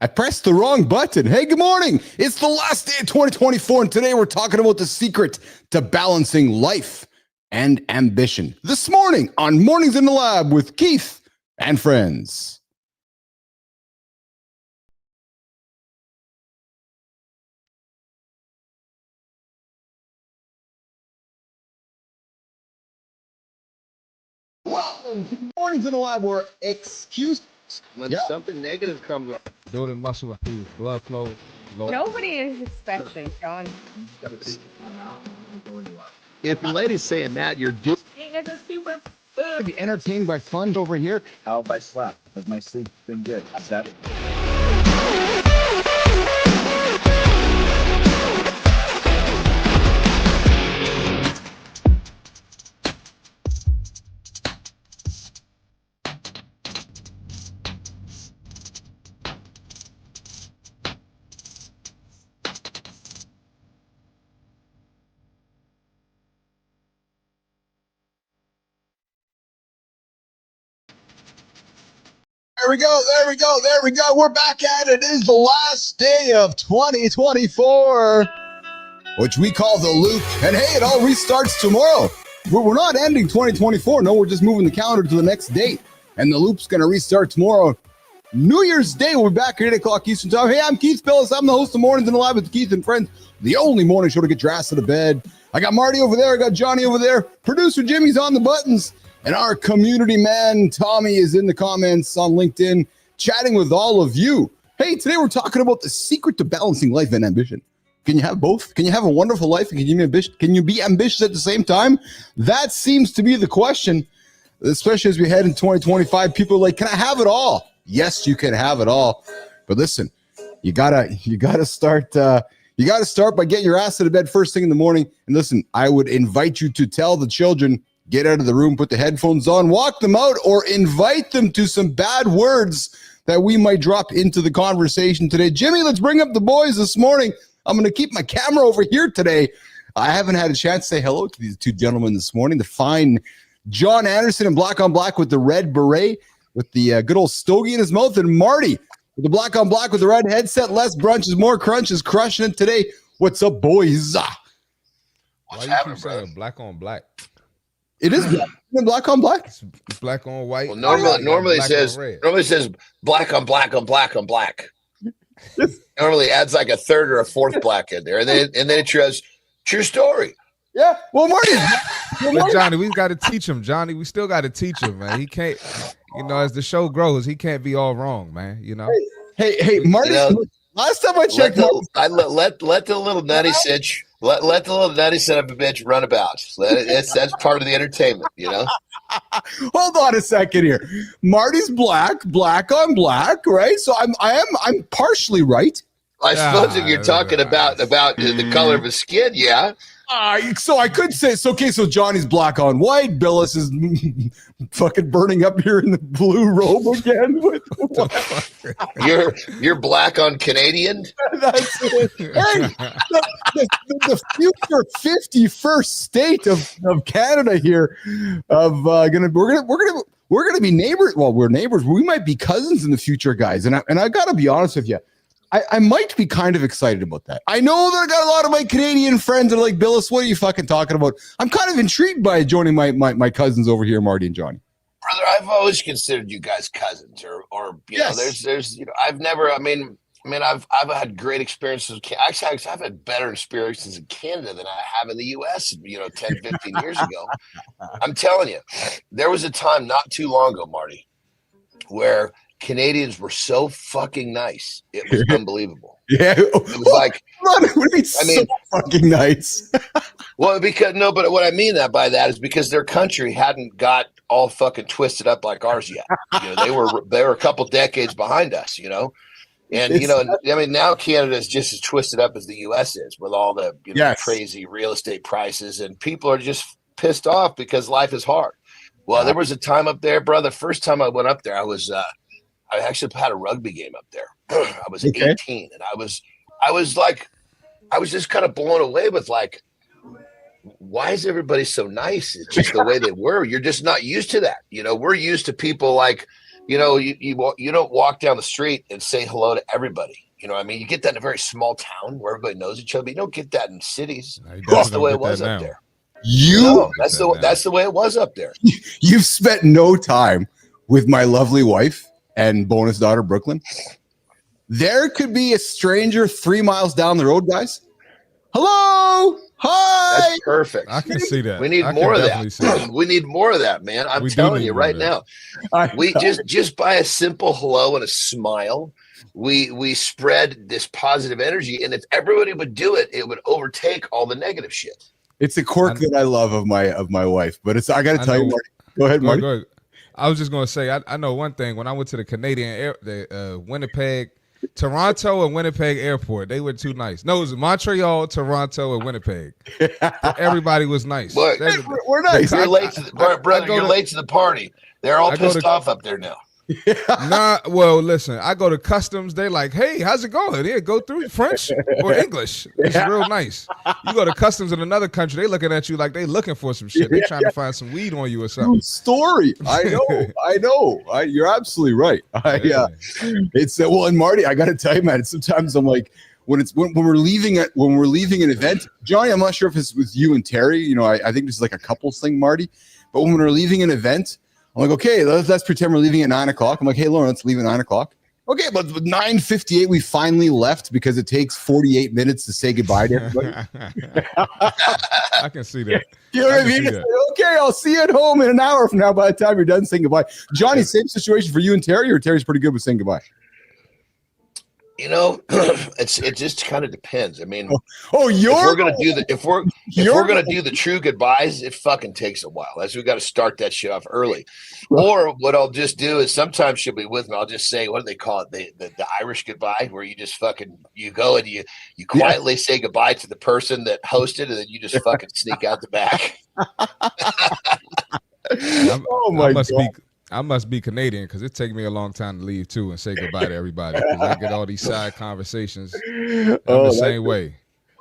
I pressed the wrong button. Hey, good morning. It's the last day of 2024, and today we're talking about the secret to balancing life and ambition. This morning on Mornings in the Lab with Keith and friends. Welcome to Mornings in the Lab, where excuse when something negative comes up. Building muscle, blood flow. Nobody is expecting, John. If the lady's saying that, you're just be entertained by fun over here. How if I slept? Has my sleep been good? Is that There we go. We're back at it. It is the last day of 2024, which we call the loop. And hey, it all restarts tomorrow. We're not ending 2024. No, we're just moving the calendar to the next date. And the loop's going to restart tomorrow. New Year's Day, we'll be back at 8 o'clock Eastern Time. Hey, I'm Keith Bilous. I'm the host of Mornings in the Lab with Keith and Friends, the only morning show to get your ass out of bed. I got Marty over there. I got Johnny over there. Producer Jimmy's on the buttons. And our community man, Tommy, is in the comments on LinkedIn, chatting with all of you. Hey, today we're talking about the secret to balancing life and ambition. Can you have both? Can you have a wonderful life and can you be ambitious at the same time? That seems to be the question, especially as we head in 2025. People are like, can I have it all? Yes, you can have it all. But listen, you gotta start by getting your ass out of bed first thing in the morning. And listen, I would invite you to tell the children, get out of the room, put the headphones on, walk them out, or invite them to some bad words that we might drop into the conversation today. Jimmy, let's bring up the boys this morning. I'm going to keep my camera over here today. I haven't had a chance to say hello to these two gentlemen this morning. The fine Jon Andersen in black on black with the red beret, with the good old stogie in his mouth, and Marty with the black on black with the red headset. Less brunches, more crunches, crushing it today. What's up, boys? What's happening, bro? Black on black. It is black on black. It's black on white. Well, normally it says black on black on black on black. Normally adds like a third or a fourth black in there, and then it says true story. Yeah. Well, Marty. But Johnny, we got to teach him. Johnny, we still got to teach him, man. He can't. As the show grows, he can't be all wrong, man. Hey, Marty. Last time I checked, let the little nutty cinch. Let the little nutty son of a bitch run about. That's part of the entertainment, Hold on a second here. Marty's black on black, right? So I'm partially right. I suppose if you're talking about the color of his skin, yeah. So I could say so. Okay, so Johnny's black on white. Bilous is fucking burning up here in the blue robe again. You're black on Canadian. That's it. Hey, the future 51st state of Canada here. We're gonna be neighbors. Well, we're neighbors. We might be cousins in the future, guys. And I gotta be honest with you. I might be kind of excited about that. I know that I got a lot of my Canadian friends that are like, Bilous, what are you fucking talking about? I'm kind of intrigued by joining my cousins over here, Marty and Johnny. Brother, I've always considered you guys cousins, or yes. There's I've never. I mean, I've had great experiences. Actually, I've had better experiences in Canada than I have in the U.S. 10, 15 years ago. I'm telling you, there was a time not too long ago, Marty, where Canadians were so fucking nice. It was unbelievable. Yeah. It was like, so fucking nice. Well, but what I mean by that is because their country hadn't got all fucking twisted up like ours yet. They were a couple decades behind us, And now Canada is just as twisted up as the U.S. is with all the crazy real estate prices, and people are just pissed off because life is hard. Well, there was a time up there, brother. First time I went up there, I actually had a rugby game up there. I was 18, and I was just kind of blown away with like, why is everybody so nice? It's just the way they were. You're just not used to that. We're used to people like you don't walk down the street and say hello to everybody. You know what I mean? You get that in a very small town where everybody knows each other, but you don't get that in cities. That's the way it was up there. That's the way it was up there. You've spent no time with my lovely wife and bonus daughter, Brooklyn. There could be a stranger 3 miles down the road, guys. Hello. Hi. That's perfect. I can see that. We need more of that. We need more of that, man. I'm telling you right now. We just by a simple hello and a smile, we spread this positive energy. And if everybody would do it, it would overtake all the negative shit. It's a quirk that I love of my wife. But I got to tell you, Marty. Go ahead, Marty. Go ahead. I was just going to say, I know one thing. When I went to the Canadian Winnipeg, Toronto and Winnipeg airport, they were too nice. No, it was Montreal, Toronto, and Winnipeg. Everybody was nice. Look, we're nice. You're late to the party. They're all pissed off up there now. Well, listen, I go to customs. They're like, hey, how's it going? Yeah, go through French or English. It's real nice. You go to customs in another country, they looking at you like they looking for some shit. They trying to find some weed on you or something. True story. I know. You're absolutely right. It's well, and Marty, I got to tell you, man. Sometimes I'm like, when we're leaving an event, Johnny, I'm not sure if it's with you and Terry. You know, I think this is like a couples thing, Marty. But when we're leaving an event, I'm like, okay, let's pretend we're leaving at 9 o'clock. I'm like, hey, Lauren, let's leave at 9 o'clock. Okay, but 9:58, we finally left because it takes 48 minutes to say goodbye to everybody. I can see that. You know what I mean? It's like, okay, I'll see you at home in an hour from now by the time you're done saying goodbye. Johnny, same situation for you and Terry, or Terry's pretty good with saying goodbye? You know, it just kind of depends. I mean, if we're gonna do the true goodbyes, it fucking takes a while. We got to start that shit off early. Or what I'll just do is sometimes she'll be with me. I'll just say, what do they call it? The Irish goodbye, where you just you go and you quietly say goodbye to the person that hosted, and then you just fucking sneak out the back. I must be Canadian because it takes me a long time to leave too and say goodbye to everybody because I get all these side conversations. I'm the same way.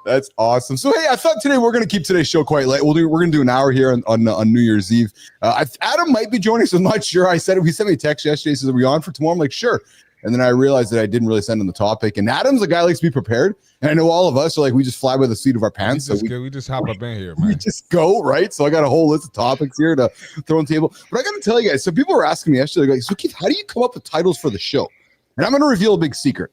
That's awesome. So hey, I thought today we're going to keep today's show quite late. We're going to do an hour here on New Year's Eve. Adam might be joining us. I'm not sure. He sent me a text yesterday. He says, "Are we on for tomorrow?" I'm like, "Sure." And then I realized that I didn't really send him the topic. And Adam's a guy who likes to be prepared. And I know all of us are like, we just fly by the seat of our pants. We just hop up in here, man. We just go, right? So I got a whole list of topics here to throw on the table. But I got to tell you guys, so people were asking me yesterday, like, so Keith, how do you come up with titles for the show? And I'm going to reveal a big secret.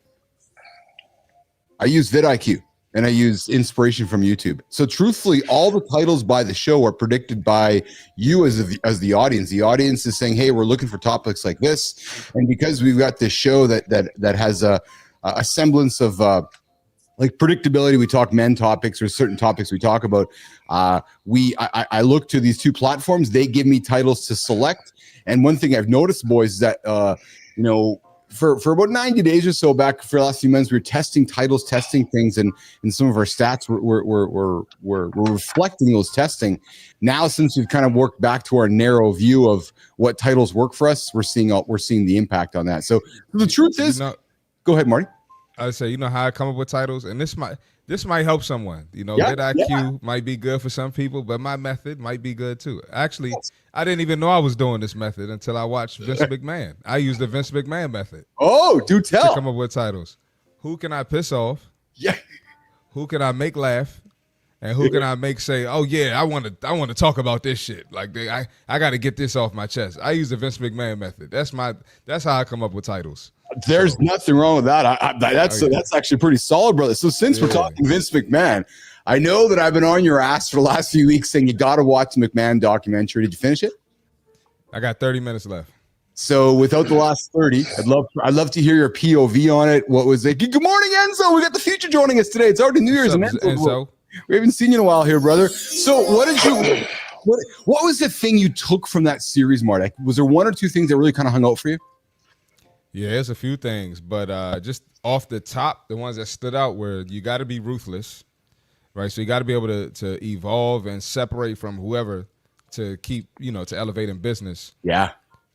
I use vidIQ. And I use inspiration from YouTube. So truthfully, all the titles by the show are predicted by you as the audience. The audience is saying, hey, we're looking for topics like this. And because we've got this show that has a semblance of like predictability, we talk men topics or certain topics we talk about. I look to these two platforms. They give me titles to select. And one thing I've noticed, boys, is that, for about 90 days or so back for the last few months, we were testing titles, testing things, and some of our stats were reflecting those testing. Now, since we've kind of worked back to our narrow view of what titles work for us, we're seeing the impact on that. So the truth is, go ahead, Marty. I would say, you know how I come up with titles, and this might help someone. vidIQ might be good for some people, but my method might be good too. Actually, I didn't even know I was doing this method until I watched Vince McMahon. I used the Vince McMahon method. Oh, do tell. To come up with titles. Who can I piss off? Yeah. Who can I make laugh? And who can I make say, oh yeah, I want to talk about this shit. Like I got to get this off my chest. I use the Vince McMahon method. That's how I come up with titles. There's nothing wrong with that. That's actually pretty solid, brother. So since we're talking Vince McMahon, I know that I've been on your ass for the last few weeks saying you got to watch the McMahon documentary. Did you finish it? I got 30 minutes left. So without the last 30, I'd love to hear your POV on it. What was it? Good morning, Enzo. We got the future joining us today. It's already New Year's. Enzo. We haven't seen you in a while here, brother. So what was the thing you took from that series, Marty? Was there one or two things that really kind of hung out for you? Yeah, there's a few things, but just off the top, the ones that stood out were you got to be ruthless, right? So you got to be able to evolve and separate from whoever to keep, to elevate in business. Yeah.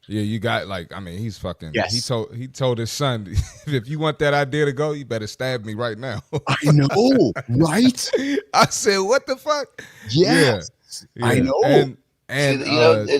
Yeah, you got he's fucking. Yes. He told his son, if you want that idea to go, you better stab me right now. I know, right? I said, what the fuck? Yes. Yeah. I know. And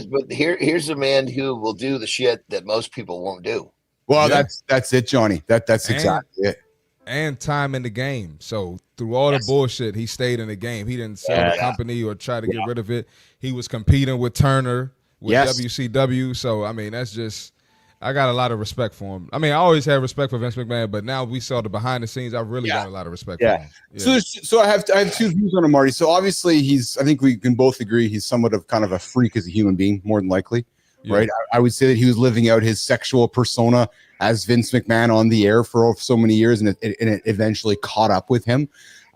but here's a man who will do the shit that most people won't do. Well, that's it, Johnny. That's exactly it. And time in the game. So through all the bullshit, he stayed in the game. He didn't sell the company or try to get rid of it. He was competing with Turner, with WCW. So I mean, that's just, I got a lot of respect for him. I mean, I always had respect for Vince McMahon, but now we saw the behind the scenes. I really got a lot of respect for him. Yeah. So I have two views on him, Marty. So obviously I think we can both agree he's somewhat of kind of a freak as a human being, more than likely. Right. I would say that he was living out his sexual persona as Vince McMahon on the air for so many years, and it eventually caught up with him.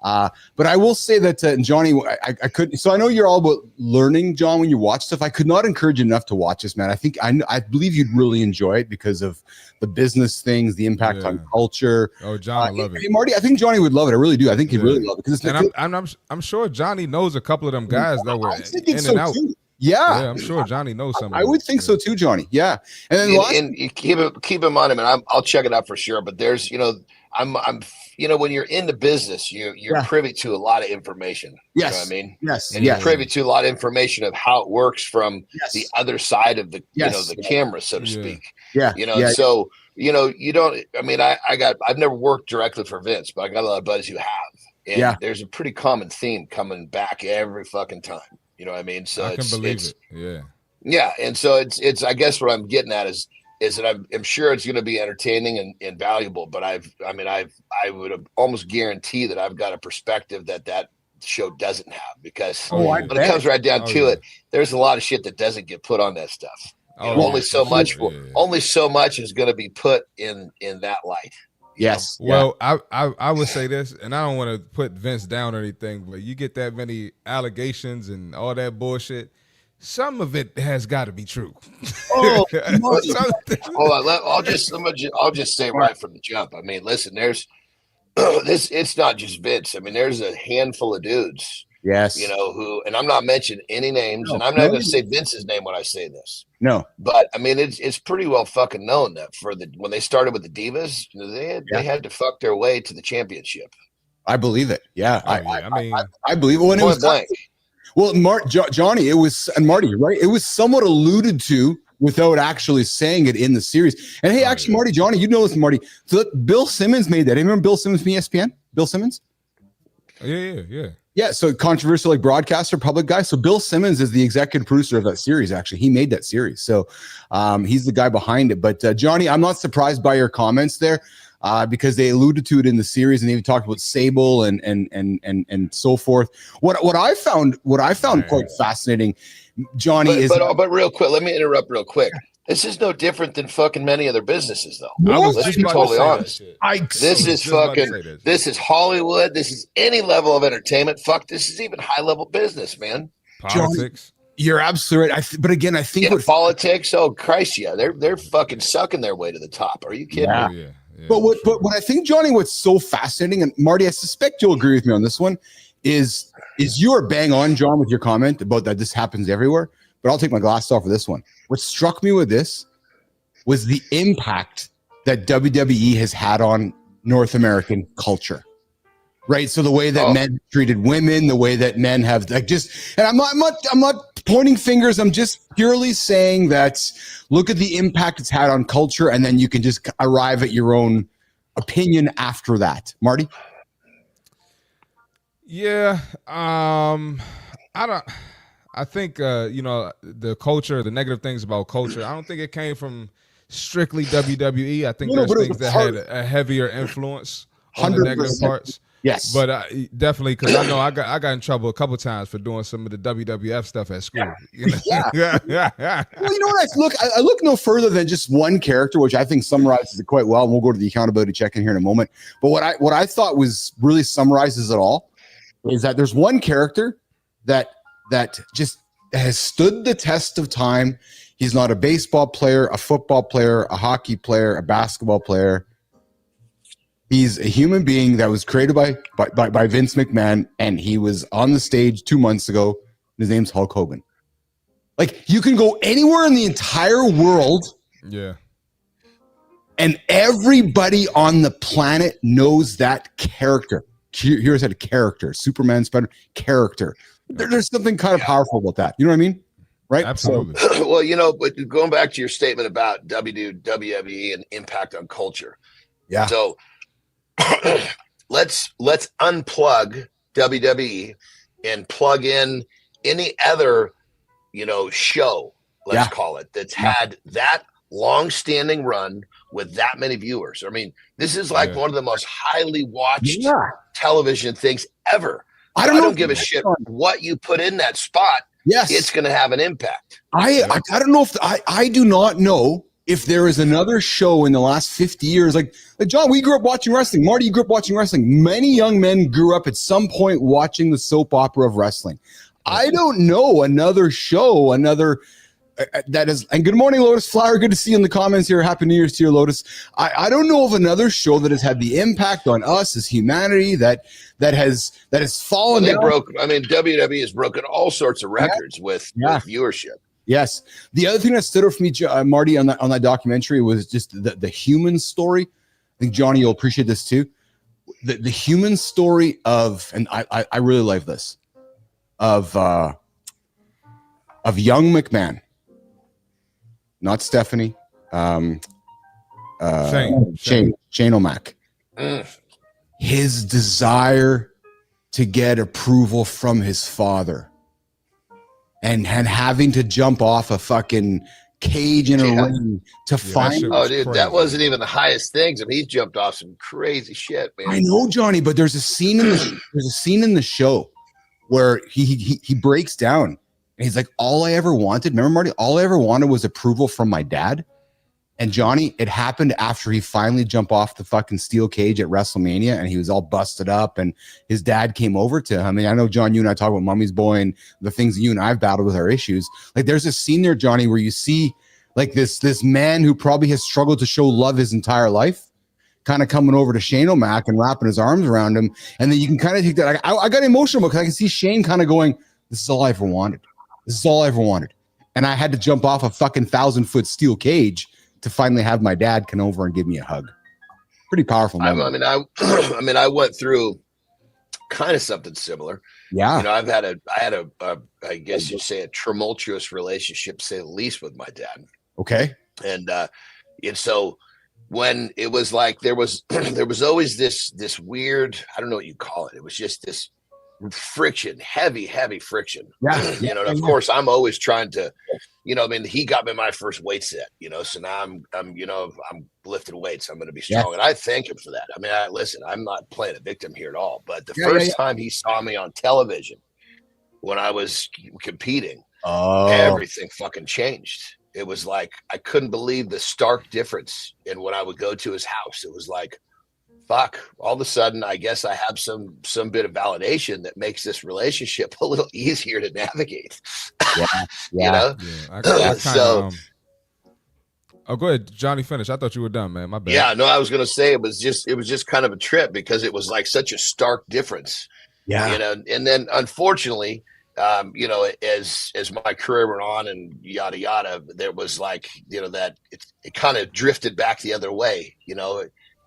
But I will say that, Johnny, I couldn't. So I know you're all about learning, John, when you watch stuff. I could not encourage you enough to watch this, man. I believe you'd really enjoy it because of the business things, the impact on culture. Oh, John, I love it. Hey, Marty, I think Johnny would love it. I really do. I think he'd really love it because I'm sure Johnny knows a couple of them guys that were in and out. Too. Yeah, I'm sure Johnny knows something. I would think so too, Johnny. Yeah, and then and you keep him on him, and I'll check it out for sure. But there's, I'm when you're in the business, you're privy to a lot of information. Yes, you know what I mean. Yes, and you're privy to a lot of information of how it works from the other side of the the camera, so to speak. Yeah, so you don't. I mean, I've never worked directly for Vince, but I got a lot of buddies who have, and there's a pretty common theme coming back every fucking time. You know what I mean? So I can believe it. Yeah. And so it's, I guess what I'm getting at is that I'm sure it's going to be entertaining and valuable, but I would almost guarantee that I've got a perspective that show doesn't have, because when it comes right down to it, there's a lot of shit that doesn't get put on that stuff. Only so much is going to be put in that light. Yes. Well, I would say this, and I don't want to put Vince down or anything, but you get that many allegations and all that bullshit. Some of it has got to be true. Oh, hold on. I'll just say right from the jump. I mean, listen, there's this. It's not just Vince. I mean, there's a handful of dudes. Yes. Who, and I'm not mentioning any names, and I'm not going to say Vince's name when I say this. No. But I mean, it's pretty well fucking known that when they started with the Divas, they had to fuck their way to the championship. I believe it. Yeah. I believe it. When it was blank. Well, Johnny, it was, and Marty, right? It was somewhat alluded to without actually saying it in the series. And hey, actually, Marty, Johnny, you know this, Marty. So Bill Simmons made that. Remember Bill Simmons from ESPN? Bill Simmons? Yeah, so controversial, like broadcaster, public guy. So Bill Simmons is the executive producer of that series. Actually, he made that series, so he's the guy behind it. But Johnny, I'm not surprised by your comments there, because they alluded to it in the series, and they even talked about Sable and so forth. What I found quite fascinating, Johnny, but real quick, let me interrupt real quick. This is no different than fucking many other businesses, though. Let's be totally honest. This is Hollywood. This is any level of entertainment. Fuck, this is even high level business, man. Politics. John, you're absolutely right. But again, I think politics. Oh Christ, they're fucking sucking their way to the top. Are you kidding me? Yeah, but what I think, Johnny, what's so fascinating, and Marty, I suspect you'll agree with me on this one, is you are bang on, John, with your comment about that this happens everywhere. But I'll take my glasses off for this one. What struck me with this was the impact that WWE has had on North American culture, right? So the way that men treated women, the way that men have and I'm not pointing fingers. I'm just purely saying that look at the impact it's had on culture, and then you can just arrive at your own opinion after that. Marty? Yeah, I think, the culture, the negative things about culture, I don't think it came from strictly WWE. I think there's things that had a heavier influence on the negative parts. Yes. But definitely, because I know I got in trouble a couple times for doing some of the WWF stuff at school. Yeah. Well, you know what? I look no further than just one character, which I think summarizes it quite well. And we'll go to the accountability check-in here in a moment. But what I thought was really summarizes it all is that there's one character that just has stood the test of time. He's not a baseball player, a football player, a hockey player, a basketball player. He's a human being that was created by Vince McMahon, and he was on the stage 2 months ago. His name's Hulk Hogan. Like, you can go anywhere in the entire world. Yeah. And everybody on the planet knows that character. Here's a character. Superman, Spider, character. There's something kind of powerful about that. You know what I mean? right? Absolutely. So, Well, but going back to your statement about WWE and impact on culture. yeah. So let's unplug WWE and plug in any other, show, let's call it, that's had that long-standing run with that many viewers. I mean, this is like one of the most highly watched television things ever. I don't give a shit what you put in that spot. Yes, it's going to have an impact. I don't know if I do not know if there is another show in the last 50 years. Like John, we grew up watching wrestling. Marty, you grew up watching wrestling. Many young men grew up at some point watching the soap opera of wrestling. I don't know another show, that is, and good morning, Lotus Flower. Good to see you in the comments here. Happy New Year's to you, Lotus. I don't know of another show that has had the impact on us as humanity that has fallen down. WWE has broken all sorts of records with viewership. Yes. The other thing that stood out for me, Marty, on that documentary was just the human story. I think Johnny, you'll appreciate this too. The human story of, and I really like this, of young McMahon. Not Stephanie. Shane O'Mac. His desire to get approval from his father and having to jump off a fucking cage in a ring to find. Oh, dude, crazy. That wasn't even the highest things. I mean, he's jumped off some crazy shit, man. I know, Johnny, but there's a scene in the show where he breaks down. And he's like, all I ever wanted, remember, Marty, all I ever wanted was approval from my dad. And Johnny, it happened after he finally jumped off the fucking steel cage at WrestleMania and he was all busted up and his dad came over to him. I mean, I know, John, you and I talk about Mummy's Boy and the things that you and I've battled with our issues. Like there's a scene there, Johnny, where you see like this man who probably has struggled to show love his entire life kind of coming over to Shane O'Mac and wrapping his arms around him. And then you can kind of take that. I got emotional because I can see Shane kind of going, this is all I ever wanted. This is all I ever wanted. And I had to jump off a fucking 1,000-foot steel cage to finally have my dad come over and give me a hug. Pretty powerful moment. I went through kind of something similar. Yeah. I had a I guess you'd say a tumultuous relationship, to say the least, with my dad. Okay. And so when it was like, there was always this weird, I don't know what you call it. It was just this friction, heavy friction. Yeah. Of course I'm always trying to, he got me my first weight set, so now I'm lifting weights. I'm going to be strong. And I thank him for that. I mean, listen, I'm not playing a victim here at all, but the first time he saw me on television when I was competing, everything fucking changed. It was like, I couldn't believe the stark difference in when I would go to his house. It was like, fuck, all of a sudden, I guess I have some bit of validation that makes this relationship a little easier to navigate. Oh, go ahead, Johnny, finish. I thought you were done, man. My bad. Yeah, no, I was going to say it was just kind of a trip because it was like such a stark difference. Yeah. And then unfortunately, as my career went on and yada, yada, there was like, that it kind of drifted back the other way,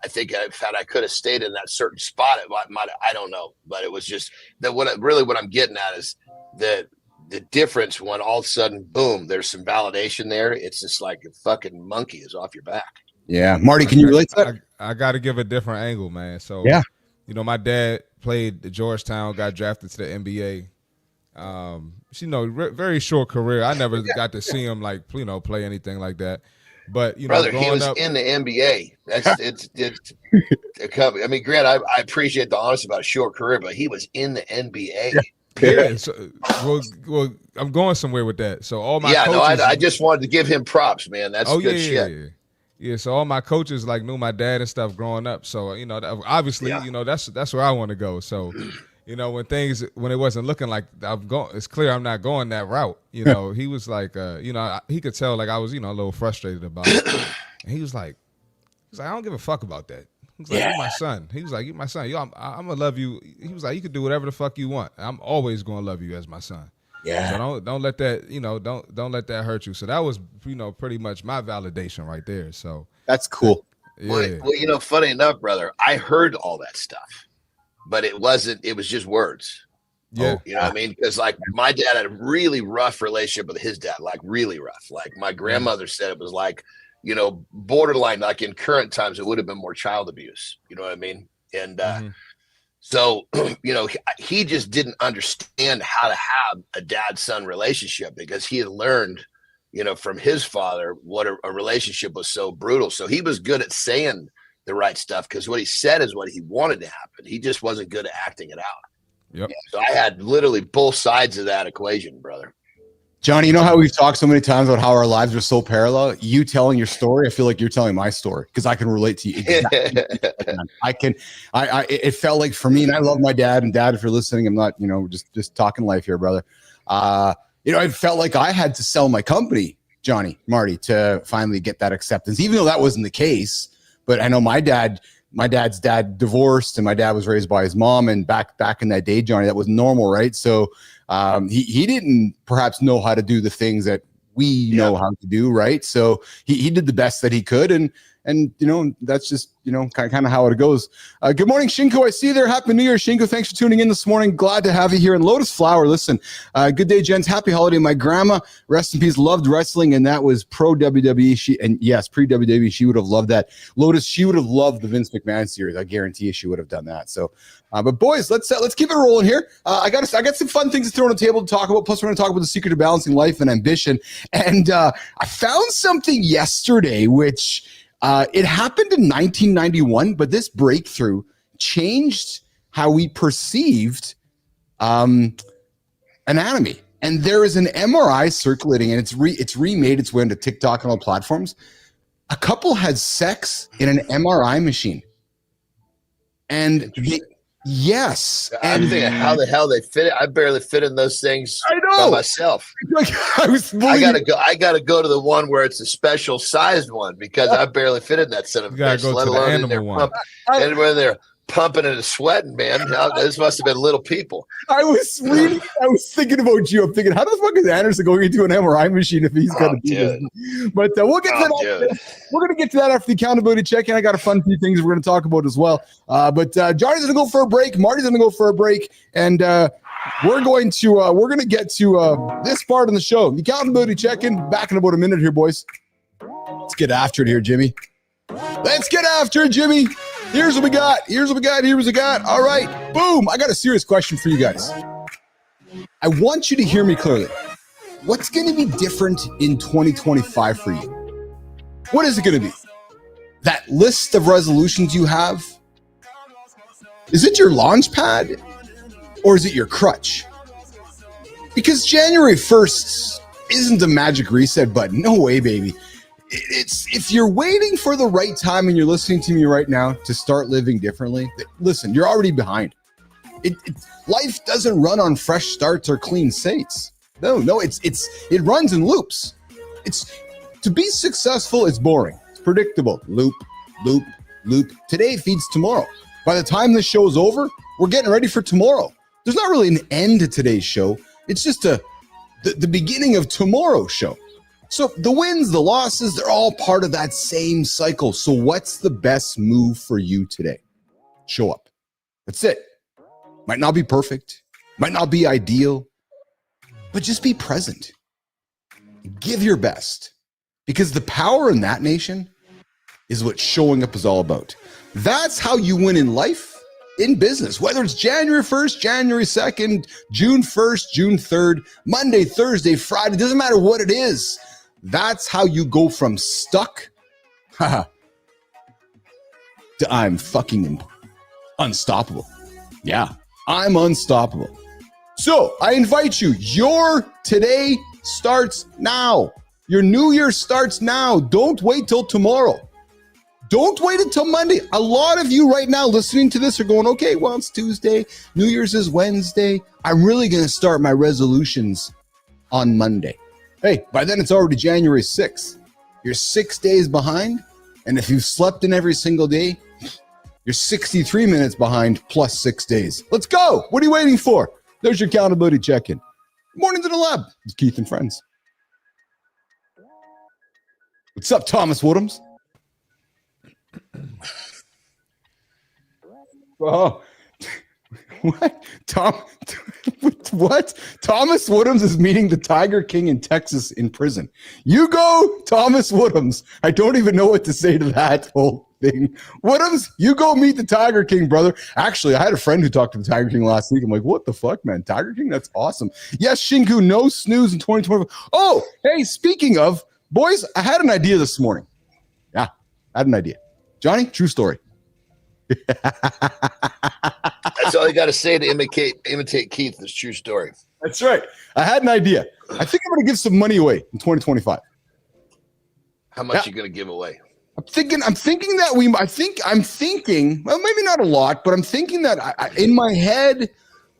I think I could have stayed in that certain spot. I don't know, but it was just that what I'm getting at is the difference when all of a sudden, boom, there's some validation there. It's just like a fucking monkey is off your back. Yeah. Marty, can you relate to that? I got to give a different angle, man. So, my dad played at Georgetown, got drafted to the NBA. Very short career. I never got to see him play anything like that. But brother, he was in the NBA. It's I mean, Grant, I appreciate the honesty about a short career, but he was in the NBA. Yeah. So, well, I'm going somewhere with that. So all my coaches, I just wanted to give him props, man. That's good shit. Yeah. So all my coaches knew my dad and stuff growing up. So obviously, that's where I want to go. So. When it wasn't looking like I'm going, it's clear I'm not going that route. He was like, he could tell I was, a little frustrated about it. And he was like, I don't give a fuck about that. He was like, you're my son. He was like, you're my son. I'm gonna love you. He was like, you can do whatever the fuck you want. I'm always gonna love you as my son. Yeah. So don't let that, don't let that hurt you. So that was, pretty much my validation right there. So that's cool. Yeah. Well, funny enough, brother, I heard all that stuff. But it was just words. Yeah. You know what I mean? Because like my dad had a really rough relationship with his dad, like really rough. Like my grandmother said it was like, you know, borderline, like in current times, it would have been more child abuse. You know what I mean? And so, you know, he just didn't understand how to have a dad-son relationship because he had learned, you know, from his father what a relationship was so brutal. So he was good at saying the right stuff because what he said is what he wanted to happen. He just wasn't good at acting it out. Yep. So I had literally both sides of that equation, brother. Johnny, you know how we've talked so many times about how our lives are so parallel? You telling your story, I feel like you're telling my story because I can relate to you. Exactly. It felt like for me, and I love my dad, and dad, if you're listening, I'm not, you know, just talking life here, brother. You know, it felt like I had to sell my company, Johnny, Marty, to finally get that acceptance, even though that wasn't the case. But I know my dad's dad divorced, and my dad was raised by his mom. And back in that day, Johnny, that was normal, right? So he didn't perhaps know how to do the things that we know how to do, right? So he did the best that he could, and you know, that's just, you know, kind of how it goes. Good morning, Shinko. I see you there. Happy New Year, Shinko. Thanks for tuning in this morning. Glad to have you here. And Lotus Flower, listen, good day, gents. Happy holiday. My grandma, rest in peace, loved wrestling, and that was pro WWE. And yes, pre WWE, she would have loved that. Lotus, she would have loved the Vince McMahon series. I guarantee you, she would have done that. So, but boys, let's keep it rolling here. I got some fun things to throw on the table to talk about. Plus, we're going to talk about the secret of balancing life and ambition. And I found something yesterday, which it happened in 1991, but this breakthrough changed how we perceived anatomy. And there is an MRI circulating, and it's remade its way into TikTok and all platforms. A couple had sex in an MRI machine, and yes. I'm thinking how the hell they fit it. I barely fit in those things by myself. I gotta go to the one where it's a special sized one because I barely fit in that set of fish, let alone in there pumping and sweating, man. This must have been little people. I was thinking about you. I'm thinking, how the fuck is Andersen going into an MRI machine if he's going to do this? But we'll get to that. We're going to get to that after the accountability check-in. I got a fun few things we're going to talk about as well. But Johnny's going to go for a break. Marty's going to go for a break. And we're going to get to this part of the show. The accountability check-in. Back in about a minute here, boys. Let's get after it here, Jimmy. Let's get after it, Jimmy. Here's what we got. All right. Boom. I got a serious question for you guys. I want you to hear me clearly. What's going to be different in 2025 for you? What is it going to be? That list of resolutions you have? Is it your launch pad? Or is it your crutch? Because January 1st isn't a magic reset button. No way, baby. It's if you're waiting for the right time and you're listening to me right now to start living differently, listen, you're already behind. Life doesn't run on fresh starts or clean slates. No, it runs in loops. It's to be successful, it's boring. It's predictable. Loop. Today feeds tomorrow. By the time this show's over, we're getting ready for tomorrow. There's not really an end to today's show. It's just the beginning of tomorrow's show. So the wins, the losses, they're all part of that same cycle. So what's the best move for you today? Show up. That's it. Might not be perfect, might not be ideal, but just be present. Give your best, because the power in that nation is what showing up is all about. That's how you win in life, in business, whether it's January 1st, January 2nd, June 1st, June 3rd, Monday, Thursday, Friday, doesn't matter what it is. That's how you go from stuck to I'm fucking unstoppable. Yeah, I'm unstoppable. So I invite you, your today starts now. Your new year starts now. Don't wait till tomorrow. Don't wait until Monday. A lot of you right now listening to this are going, okay, well, it's Tuesday. New Year's is Wednesday. I'm really going to start my resolutions on Monday. Hey, by then it's already January 6th. You're 6 days behind. And if you've slept in every single day, you're 63 minutes behind plus 6 days. Let's go. What are you waiting for? There's your accountability check-in. Morning to the lab. It's Keith and friends. What's up, Thomas Woodhams? Oh, what? Tom? What? Thomas Woodhams is meeting the Tiger King in Texas in prison. You go, Thomas Woodhams. I don't even know what to say to that whole thing. Woodhams, you go meet the Tiger King, brother. Actually, I had a friend who talked to the Tiger King last week. I'm like, what the fuck, man? Tiger King? That's awesome. Yes, Shinku, no snooze in 2025. Oh, hey, speaking of, boys, I had an idea this morning. Yeah, I had an idea. Johnny, true story. That's all you got to say to imitate Keith. This true story. That's right. I had an idea. I think I'm going to give some money away in 2025. How much you going to give away? I'm thinking that I'm thinking, well, maybe not a lot, but I'm thinking that in my head,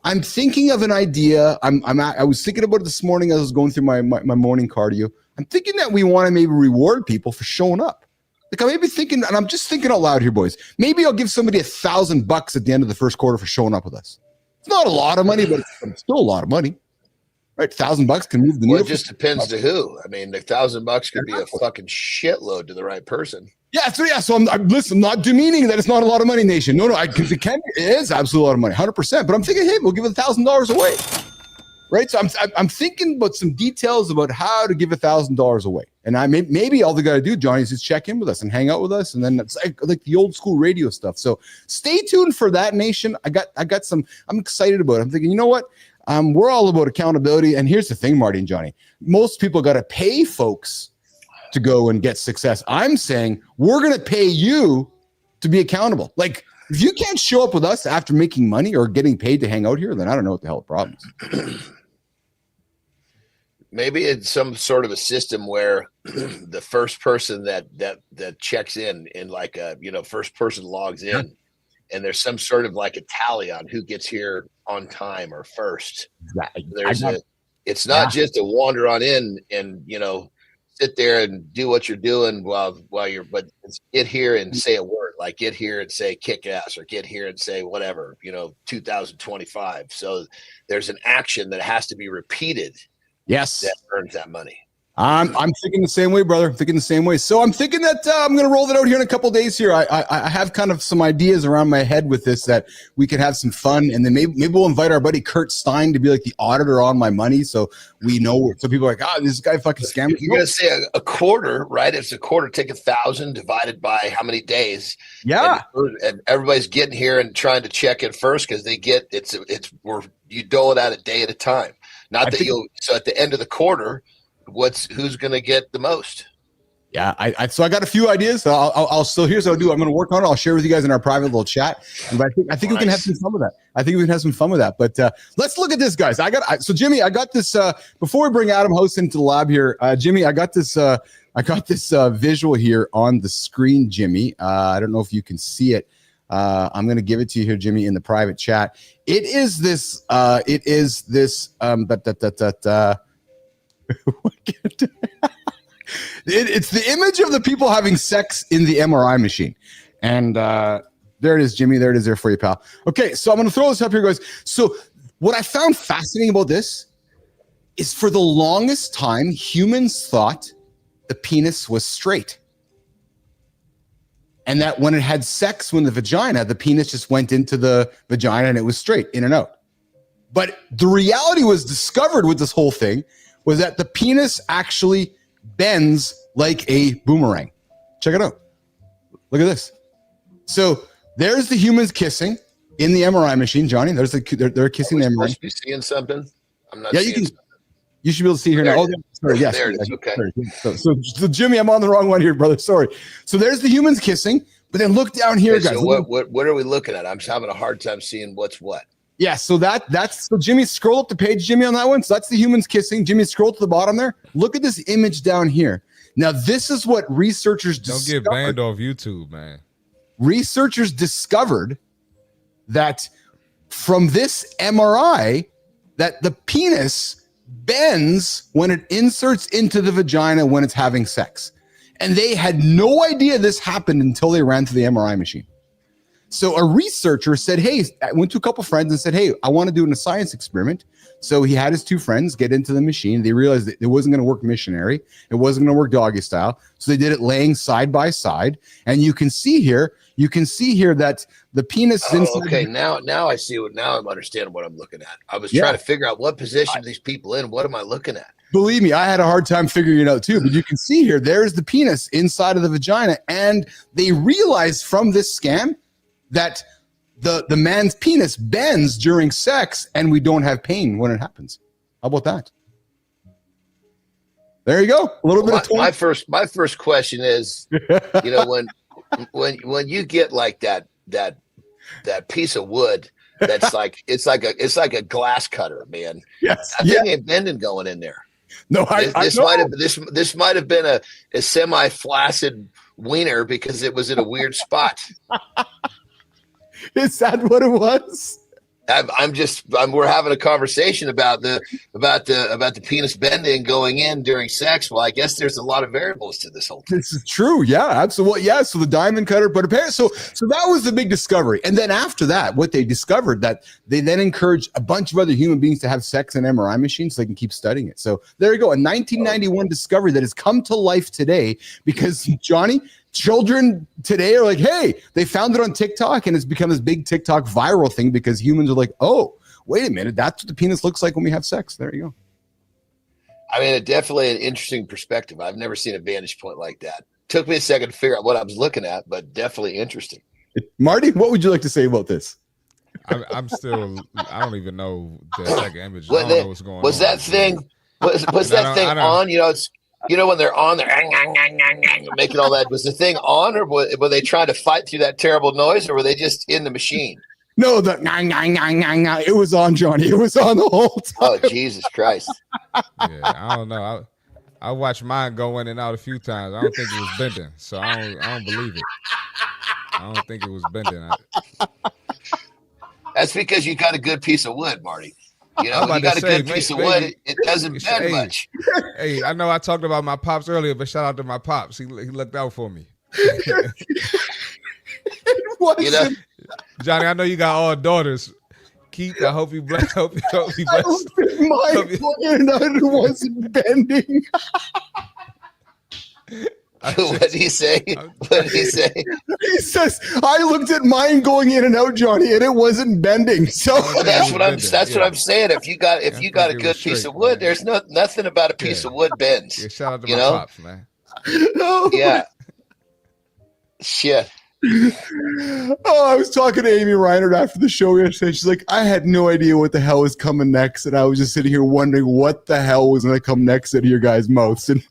I'm thinking of an idea. I was thinking about it this morning as I was going through my morning cardio. I'm thinking that we want to maybe reward people for showing up. Like I may be thinking, and I'm just thinking out loud here, boys. Maybe I'll give somebody $1,000 at the end of the first quarter for showing up with us. It's not a lot of money, but it's still a lot of money, right? $1,000 can move the needle. Well, it just depends to who. I mean, the $1,000 could be a fucking shitload to the right person. Yeah, so listen, I'm not demeaning that it's not a lot of money, Nation. No, because it is absolutely a lot of money, 100%. But I'm thinking, hey, we'll give $1,000 away, right? So I'm thinking about some details about how to give $1,000 away. And maybe all they got to do, Johnny, is just check in with us and hang out with us, and then it's like the old school radio stuff. So stay tuned for that, Nation. I got some. I'm excited about it. I'm thinking, you know what? We're all about accountability. And here's the thing, Marty and Johnny. Most people got to pay folks to go and get success. I'm saying we're going to pay you to be accountable. Like if you can't show up with us after making money or getting paid to hang out here, then I don't know what the hell the problem is. Maybe it's some sort of a system where the first person that checks in like a, first person logs in, and there's some sort of like a tally on who gets here on time or first. It's not just a wander on in and, sit there and do what you're doing while but it's get here and say a word, like get here and say kick ass, or get here and say whatever, 2025. So there's an action that has to be repeated. Yes, that earns that money. I'm thinking the same way, brother. I'm thinking the same way. So I'm thinking that I'm going to roll that out here in a couple of days here. I have kind of some ideas around my head with this that we could have some fun, and then maybe we'll invite our buddy Kurt Stein to be like the auditor on my money, so we know. So people are like, this guy fucking scammed me. You're going to say a quarter, right? If it's a quarter, take 1,000 divided by how many days? Yeah, and everybody's getting here and trying to check in first because they get you dole it out a day at a time. Not that so at the end of the quarter, who's going to get the most? Yeah, so I got a few ideas. I'll still here's what I'll do. I'm going to work on it. I'll share with you guys in our private little chat. But I think we can have some fun with that. But let's look at this, guys. So Jimmy, I got this. Before we bring Adam House into the lab here, Jimmy, I got this visual here on the screen, Jimmy. I don't know if you can see it. I'm going to give it to you here, Jimmy, in the private chat. It's the image of the people having sex in the MRI machine. And there it is, Jimmy. There it is there for you, pal. Okay, so I'm going to throw this up here, guys. So what I found fascinating about this is for the longest time, humans thought the penis was straight. And that when it had sex with the vagina, the penis just went into the vagina and it was straight, in and out. But the reality was discovered with this whole thing was that the penis actually bends like a boomerang. Check it out. Look at this. So there's the humans kissing in the MRI machine, Johnny. They're kissing the MRI. Must be seeing something. I'm not. Yeah, you can. Something. You should be able to see here now. Sorry, yes. There it is. Okay. So Jimmy, I'm on the wrong one here, brother. Sorry. So there's the humans kissing, but then look down here, guys. So what are we looking at? I'm having a hard time seeing what's what. Yeah, so so Jimmy, scroll up the page, Jimmy, on that one. So that's the humans kissing. Jimmy, scroll to the bottom there. Look at this image down here. Now, this is what researchers discovered. Don't get banned off YouTube, man. Researchers discovered that from this MRI, that the penis bends when it inserts into the vagina when it's having sex. And they had no idea this happened until they ran through the MRI machine. So a researcher said, hey, I went to a couple friends and said, hey, I want to do a science experiment. So he had his two friends get into the machine. They realized that it wasn't going to work missionary. It wasn't going to work doggy style. So they did it laying side by side. And you can see here that the penis is inside. Okay, now I see now I'm understanding what I'm looking at. I was trying to figure out what position these people in. What am I looking at? Believe me, I had a hard time figuring it out too, but you can see here, there's the penis inside of the vagina. And they realized from this scam that the man's penis bends during sex and we don't have pain when it happens. How about that? There you go. A little bit of my first question is, you know, when you get like that piece of wood that's like it's like a glass cutter, man. Yes. That thing ain't bending going in there. No, this might have been a semi-flaccid wiener because it was in a weird spot. Is that what it was? We're having a conversation about the penis bending going in during sex. Well, I guess there's a lot of variables to this whole thing. This is true. Yeah, absolutely. Yeah. So the diamond cutter, but apparently, so that was the big discovery. And then after that, what they discovered that they then encouraged a bunch of other human beings to have sex in MRI machines so they can keep studying it. So there you go. A 1991 discovery that has come to life today because Johnny, children today are like, hey, they found it on TikTok and it's become this big TikTok viral thing because humans are like, oh, wait a minute, that's what the penis looks like when we have sex. There you go. I mean, definitely an interesting perspective. I've never seen a vantage point like that. Took me a second to figure out what I was looking at, but definitely interesting. Marty, what would you like to say about this? I'm still, I don't even know the second image. I don't know what's going on. Was that thing on? You know, it's, you know, when they're on, they're making all that. Was the thing on, or were they trying to fight through that terrible noise, or were they just in the machine? No, it was on, Johnny. It was on the whole time. Oh, Jesus Christ. Yeah, I don't know. I watched mine go in and out a few times. I don't think it was bending, so I don't believe it. I don't think it was bending. That's because you got a good piece of wood, Marty. You know, you got a good piece of wood, it doesn't bend much. Hey, I know I talked about my pops earlier, but shout out to my pops. He looked out for me. You know, Johnny, I know you got all daughters. Keith, I hope you bless. Hope you bless. I looked at mine and it wasn't bending. What did he say? What did he say? He says, I looked at mine going in and out, Johnny, and it wasn't bending. So that's what I'm saying. If you got a good piece of wood, there's nothing about a piece of wood bends. Yeah, shout out to my pops, man. No. Yeah. Shit. Oh, I was talking to Amy Reinhardt after the show yesterday. She's like, I had no idea what the hell was coming next. And I was just sitting here wondering what the hell was going to come next out of your guys' mouths. And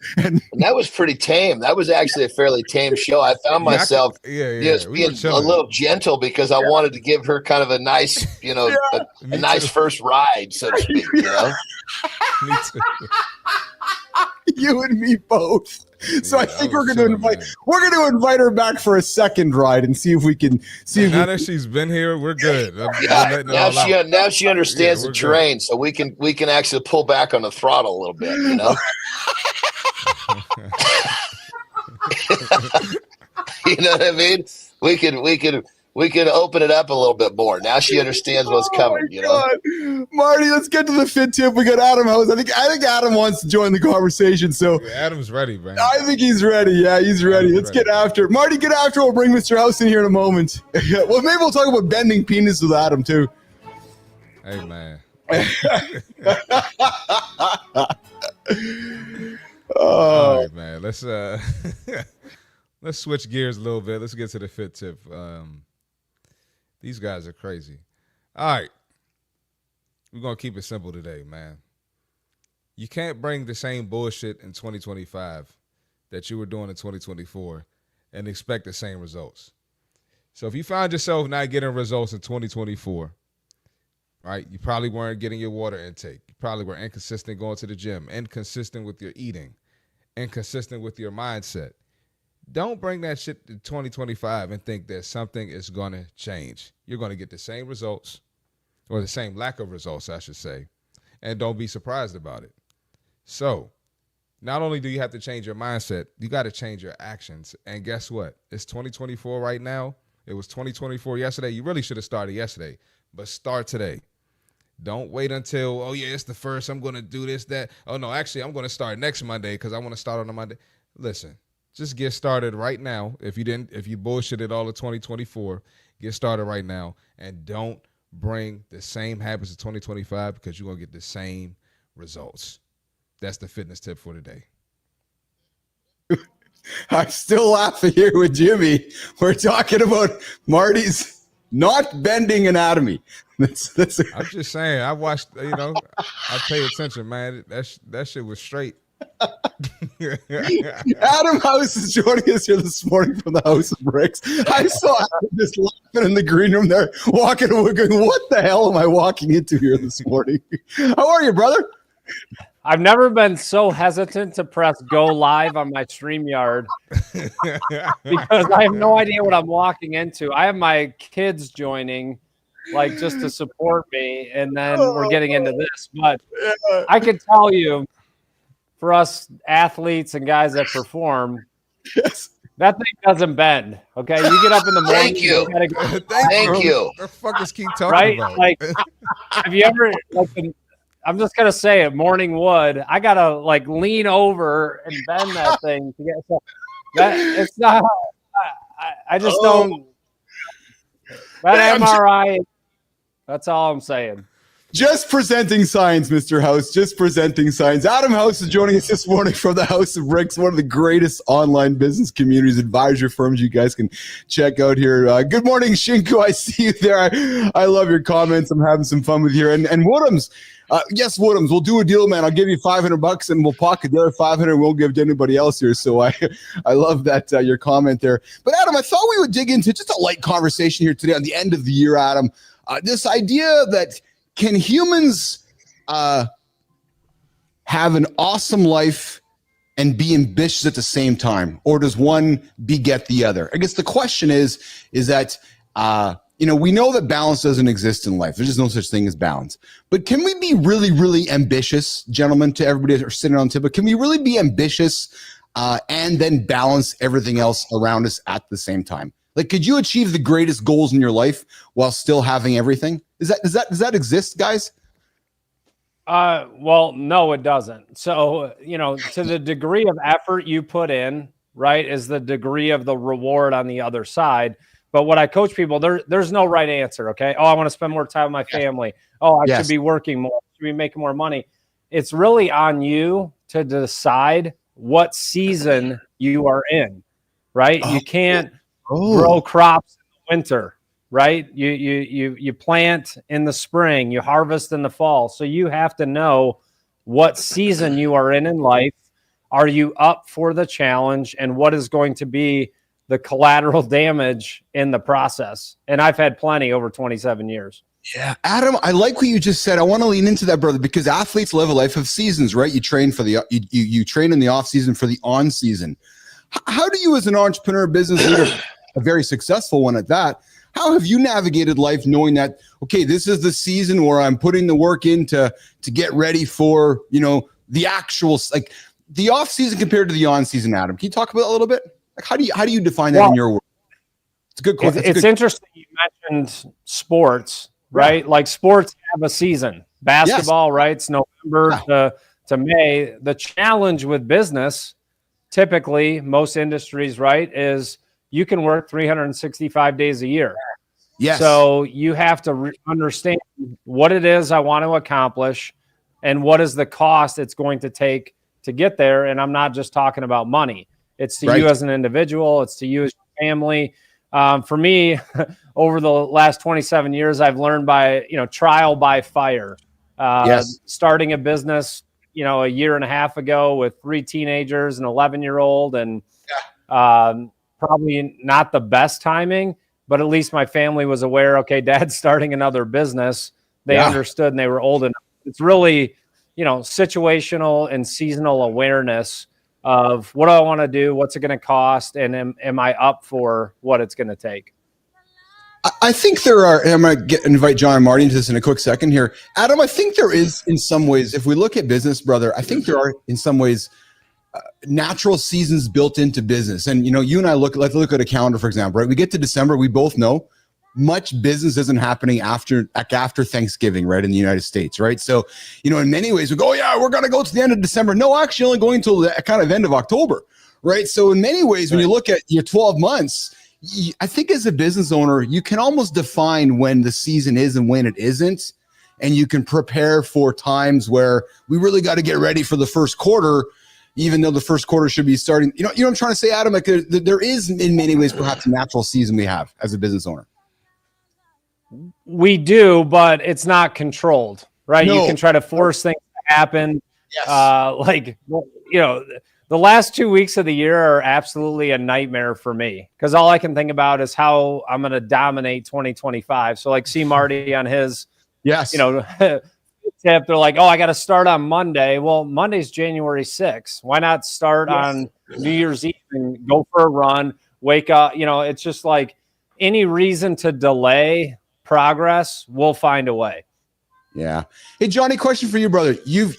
that was pretty tame. That was actually a fairly tame show. I found myself being a little gentle because I wanted to give her kind of a nice, a nice first ride, so to speak. You know? Me too. You and me both. So I think we're going to invite her back for a second ride and see if we can see. Now that she's been here, we're good. Now she understands the terrain, so we can actually pull back on the throttle a little bit. You know. You know what I mean? We can open it up a little bit more. Now she understands what's coming. You know, Marty, let's get to the fit tip. We got Adam House. I think Adam wants to join the conversation. So Adam's ready, man. I think he's ready. Yeah, he's ready. Let's get after it. Marty. Get after it. We'll bring Mr. House in here in a moment. Well, maybe we'll talk about bending penis with Adam too. Hey, man. All right, man. Let's switch gears a little bit. Let's get to the fit tip. These guys are crazy. All right. We're going to keep it simple today, man. You can't bring the same bullshit in 2025 that you were doing in 2024 and expect the same results. So if you find yourself not getting results in 2024, right, you probably weren't getting your water intake. You probably were inconsistent going to the gym, inconsistent with your eating, inconsistent with your mindset. Don't bring that shit to 2025 and think that something is going to change. You're going to get the same results, or the same lack of results, I should say, and don't be surprised about it. So not only do you have to change your mindset, you got to change your actions. And guess what? It's 2024 right now. It was 2024 yesterday. You really should have started yesterday, but start today. Don't wait until, oh yeah, it's the first. I'm going to do this, that. Oh no, actually, I'm going to start next Monday because I want to start on a Monday. Listen, just get started right now. If you bullshitted all of 2024, get started right now, and don't bring the same habits of 2025 because you're going to get the same results. That's the fitness tip for today. I'm still laughing here with Jimmy. We're talking about Marty's not bending anatomy. I'm just saying, I watched, I pay attention, man. That shit was straight. Adam House is joining us here this morning from the House of Bricks. I saw Adam just laughing in the green room there, walking away going, what the hell am I walking into here this morning? How are you, brother? I've never been so hesitant to press go live on my StreamYard because I have no idea what I'm walking into. I have my kids joining, like, just to support me, and then we're getting into this. But I can tell you, for us athletes and guys that perform, yes, that thing doesn't bend. Okay, you get up in the morning. Thank you. Thank you. The fuckers keep talking about. Like, have you ever I'm just gonna say it. Morning wood. I gotta lean over and bend that thing to get. So that it's not. I just don't. That MRI. That's all I'm saying. Just presenting signs, Mr. House. Just presenting signs. Adam House is joining us this morning from the House of Bricks, one of the greatest online business communities, advisor firms you guys can check out here. Good morning, Shinku. I see you there. I love your comments. I'm having some fun with you. And Woodhams. Yes, Woodhams, we'll do a deal, man. I'll give you $500 and we'll pocket the other 500. We'll give to anybody else here. So I love that your comment there. But Adam, I thought we would dig into just a light conversation here today on the end of the year, Adam. This idea that can humans have an awesome life and be ambitious at the same time, or does one beget the other? I guess the question is that. We know that balance doesn't exist in life. There's just no such thing as balance. But can we be really, really ambitious, gentlemen, to everybody that are sitting on the table? Can we really be ambitious and then balance everything else around us at the same time? Like, could you achieve the greatest goals in your life while still having everything? Does that exist, guys? Well, no, it doesn't. So, to the degree of effort you put in, right, is the degree of the reward on the other side. But what I coach people, there's no right answer, okay? Oh, I want to spend more time with my family. Oh, I should be working more. I should be making more money. It's really on you to decide what season you are in, right? You can't grow crops in the winter, right? You plant in the spring, you harvest in the fall. So you have to know what season you are in life. Are you up for the challenge, and what is going to be the collateral damage in the process? And I've had plenty over 27 years. Yeah. Adam, I like what you just said. I want to lean into that, brother, because athletes live a life of seasons, right? You train for you train in the off season for the on season. How do you, as an entrepreneur, business leader, a very successful one at that, how have you navigated life knowing that, okay, this is the season where I'm putting the work in to get ready for, the actual, like the off season compared to the on season, Adam? Can you talk about that a little bit? Like, how do you define that in your world? It's a good question. It's interesting you mentioned sports, right? Yeah. Like, sports have a season. Basketball, right? It's November to May. The challenge with business, typically, most industries, right, is you can work 365 days a year. Yes. So you have to understand what it is I want to accomplish and what is the cost it's going to take to get there. And I'm not just talking about money. It's to you as an individual. It's to you as your family. For me, over the last 27 years, I've learned by, trial by fire. Starting a business, a year and a half ago with 3 teenagers, an 11-year-old, and probably not the best timing, but at least my family was aware, okay, Dad's starting another business. They understood and they were old enough. It's really, situational and seasonal awareness of what do I want to do, what's it going to cost, and am I up for what it's going to take? I think there are, and I'm going to invite John and Marty into this in a quick second here. Adam, I think there is, in some ways, if we look at business, brother, I think there are, in some ways, natural seasons built into business. And, you and I let's look at a calendar, for example, right? We get to December, we both know much business isn't happening after Thanksgiving, right? In the United States, right? So, in many ways we go, yeah, we're going to go to the end of December. No, actually only going until the kind of end of October, right? So in many ways, when you look at your 12 months, I think as a business owner, you can almost define when the season is and when it isn't. And you can prepare for times where we really got to get ready for the first quarter, even though the first quarter should be starting. You know what I'm trying to say, Adam? Like there is in many ways perhaps a natural season we have as a business owner. We do, but it's not controlled, right? No. You can try to force things to happen. Yes. The last 2 weeks of the year are absolutely a nightmare for me because all I can think about is how I'm going to dominate 2025. So like CMarty on his, tip, they're like, oh, I got to start on Monday. Well, Monday's January 6th. Why not start on New Year's Eve and go for a run, wake up? It's just like any reason to delay progress, we'll find a way. Yeah. Hey, Johnny, question for you, brother. You've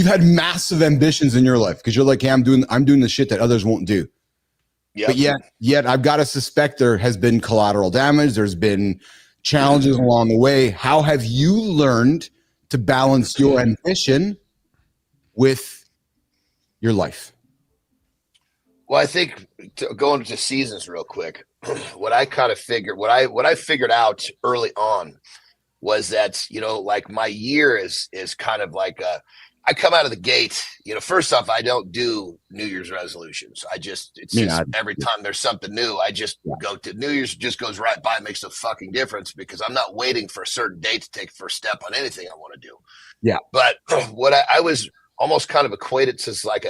had massive ambitions in your life because you're like, hey, I'm doing the shit that others won't do. Yep. But yet I've got to suspect there has been collateral damage. There's been challenges along the way. How have you learned to balance your ambition with your life? Well, I think going into seasons real quick, what I figured out early on was that, like my year is kind of like I come out of the gate, first off, I don't do New Year's resolutions. Every time there's something new, I just go to New Year's, just goes right by. It makes a fucking difference because I'm not waiting for a certain date to take the first step on anything I want to do. Yeah. But what I was almost kind of equated to is like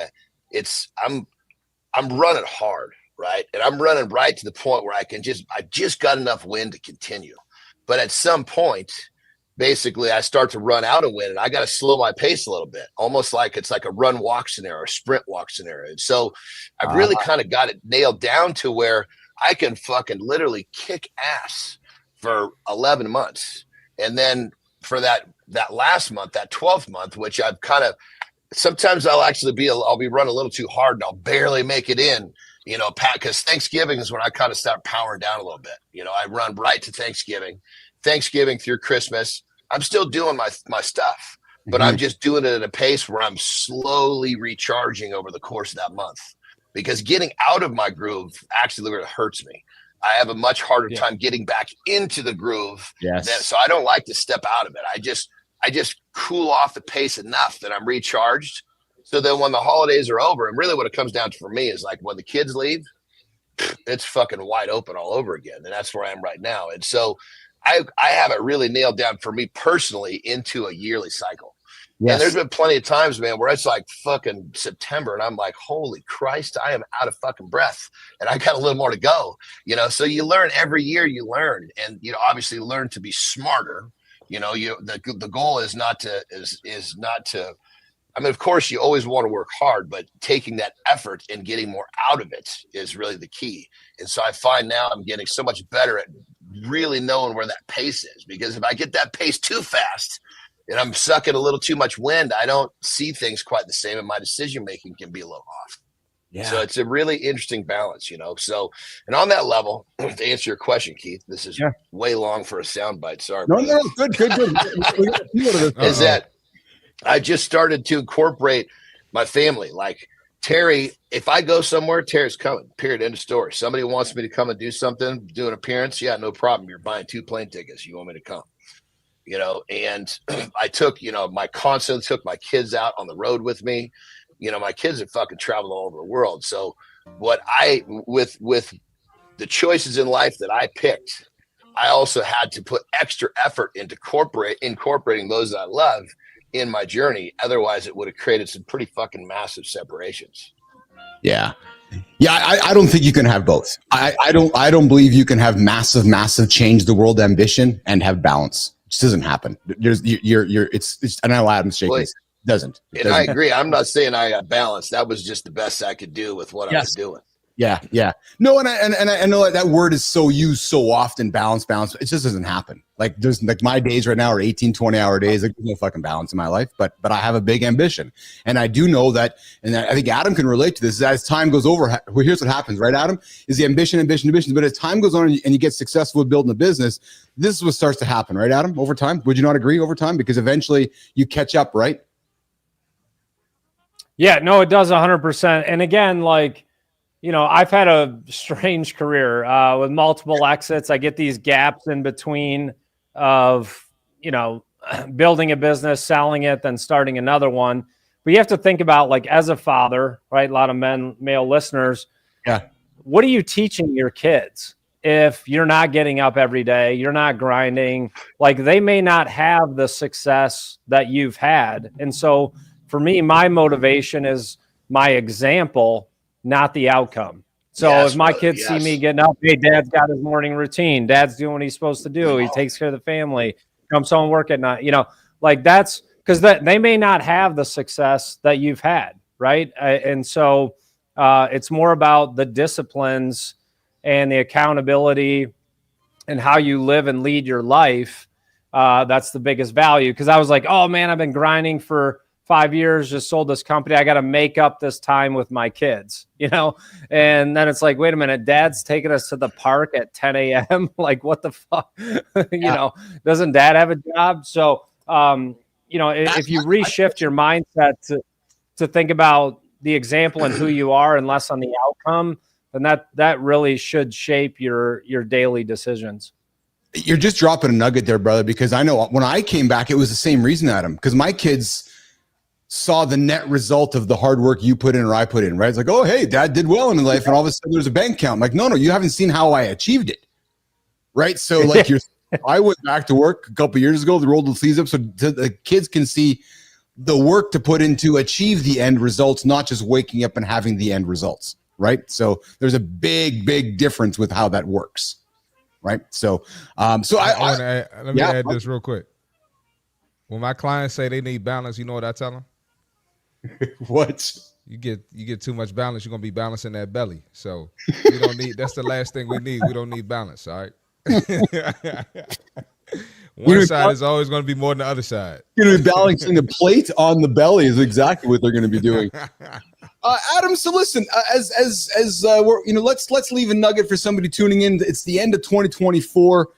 I'm running hard, right? And I'm running right to the point where I just got enough wind to continue. But at some point, basically I start to run out of wind and I got to slow my pace a little bit, almost like it's like a run walk scenario or a sprint walk scenario. And so I've really kind of got it nailed down to where I can fucking literally kick ass for 11 months. And then for that last month, that 12th month, which I've kind of, sometimes I'll be running a little too hard and I'll barely make it in, because Thanksgiving is when I kind of start powering down a little bit. I run right to Thanksgiving through Christmas. I'm still doing my stuff, but I'm just doing it at a pace where I'm slowly recharging over the course of that month, because getting out of my groove actually really hurts me. I have a much harder time getting back into the groove. Yes. So I don't like to step out of it. I just cool off the pace enough that I'm recharged. So then when the holidays are over, and really what it comes down to for me is like when the kids leave, it's fucking wide open all over again. And that's where I am right now. And so I have it really nailed down for me personally into a yearly cycle. Yes. And there's been plenty of times, man, where it's like fucking September and I'm like, holy Christ, I am out of fucking breath and I got a little more to go, so you learn every year, you learn, and, obviously learn to be smarter. The goal is not to, I mean, of course you always want to work hard, but taking that effort and getting more out of it is really the key. And so I find now I'm getting so much better at really knowing where that pace is, because if I get that pace too fast and I'm sucking a little too much wind, I don't see things quite the same, and my decision making can be a little off. Yeah. So it's a really interesting balance, So, and on that level, to answer your question, Keith, this is way long for a soundbite. Sorry. No, good. Is that I just started to incorporate my family. Like Terry, if I go somewhere, Terry's coming, period, end of story. Somebody wants me to come and do something, do an appearance. Yeah, no problem. You're buying 2 plane tickets. You want me to come, and I took, constantly took my kids out on the road with me. My kids have fucking traveled all over the world. So with the choices in life that I picked, I also had to put extra effort into incorporating those that I love in my journey. Otherwise it would have created some pretty fucking massive separations. Yeah. I don't think you can have both. I don't believe you can have massive change the world ambition and have balance. It just doesn't happen. It's I know Adam's shaking. It doesn't. I agree. I'm not saying I got balance. That was just the best I could do with what I was doing. Yeah, yeah. No, and I know that word is so used so often, balance. It just doesn't happen. Like there's like my days right now are 18, 20-hour days. Like there's no fucking balance in my life, but I have a big ambition. And I do know that, and I think Adam can relate to this, is as time goes over, here's what happens, right, Adam? Is the ambition. But as time goes on and you get successful with building a business, this is what starts to happen, right, Adam? Over time. Would you not agree over time? Because eventually you catch up, right? Yeah, no, it does 100%. And again, like, you know, I've had a strange career with multiple exits. I get these gaps in between of, you know, building a business, selling it, then starting another one. But you have to think about, like, as a father, right? A lot of male listeners. Yeah. What are you teaching your kids if you're not getting up every day? You're not grinding. Like, they may not have the success that you've had. And so for me, my motivation is my example, not the outcome. So if my kids see me getting up, hey, dad's got his morning routine. Dad's doing what he's supposed to do. He takes care of the family, comes home, work at night, you know, like that's because they may not have the success that you've had. Right. And so it's more about the disciplines and the accountability and how you live and lead your life. That's the biggest value. Because I was like, oh, man, I've been grinding for 5 years, just sold this company. I got to make up this time with my kids, you know? And then it's like, wait a minute, dad's taking us to the park at 10 a.m. Like, what the fuck? You know, doesn't dad have a job? So, you know, if you reshift your mindset to think about the example and who you are and less on the outcome, then that really should shape your daily decisions. You're just dropping a nugget there, brother, because I know when I came back, it was the same reason, Adam, because my kids saw the net result of the hard work you put in or I put in, right? It's like, oh, hey, dad did well in life. And all of a sudden there's a bank account. I'm like, no, you haven't seen how I achieved it. Right. So like I went back to work a couple of years ago, they rolled the sleeves up so the kids can see the work to put in to achieve the end results, not just waking up and having the end results. Right. So there's a big difference with how that works. Right. So, let me add this real quick. When my clients say they need balance, you know what I tell them? What? You get too much balance, you're gonna be balancing that belly. So you don't need. That's the last thing we need. We don't need balance. All right. One side is always going to be more than the other side. You're going to be balancing the plate on the belly is exactly what they're going to be doing. Adam, so listen, as we're, you know, let's leave a nugget for somebody tuning in. It's the end of 2024.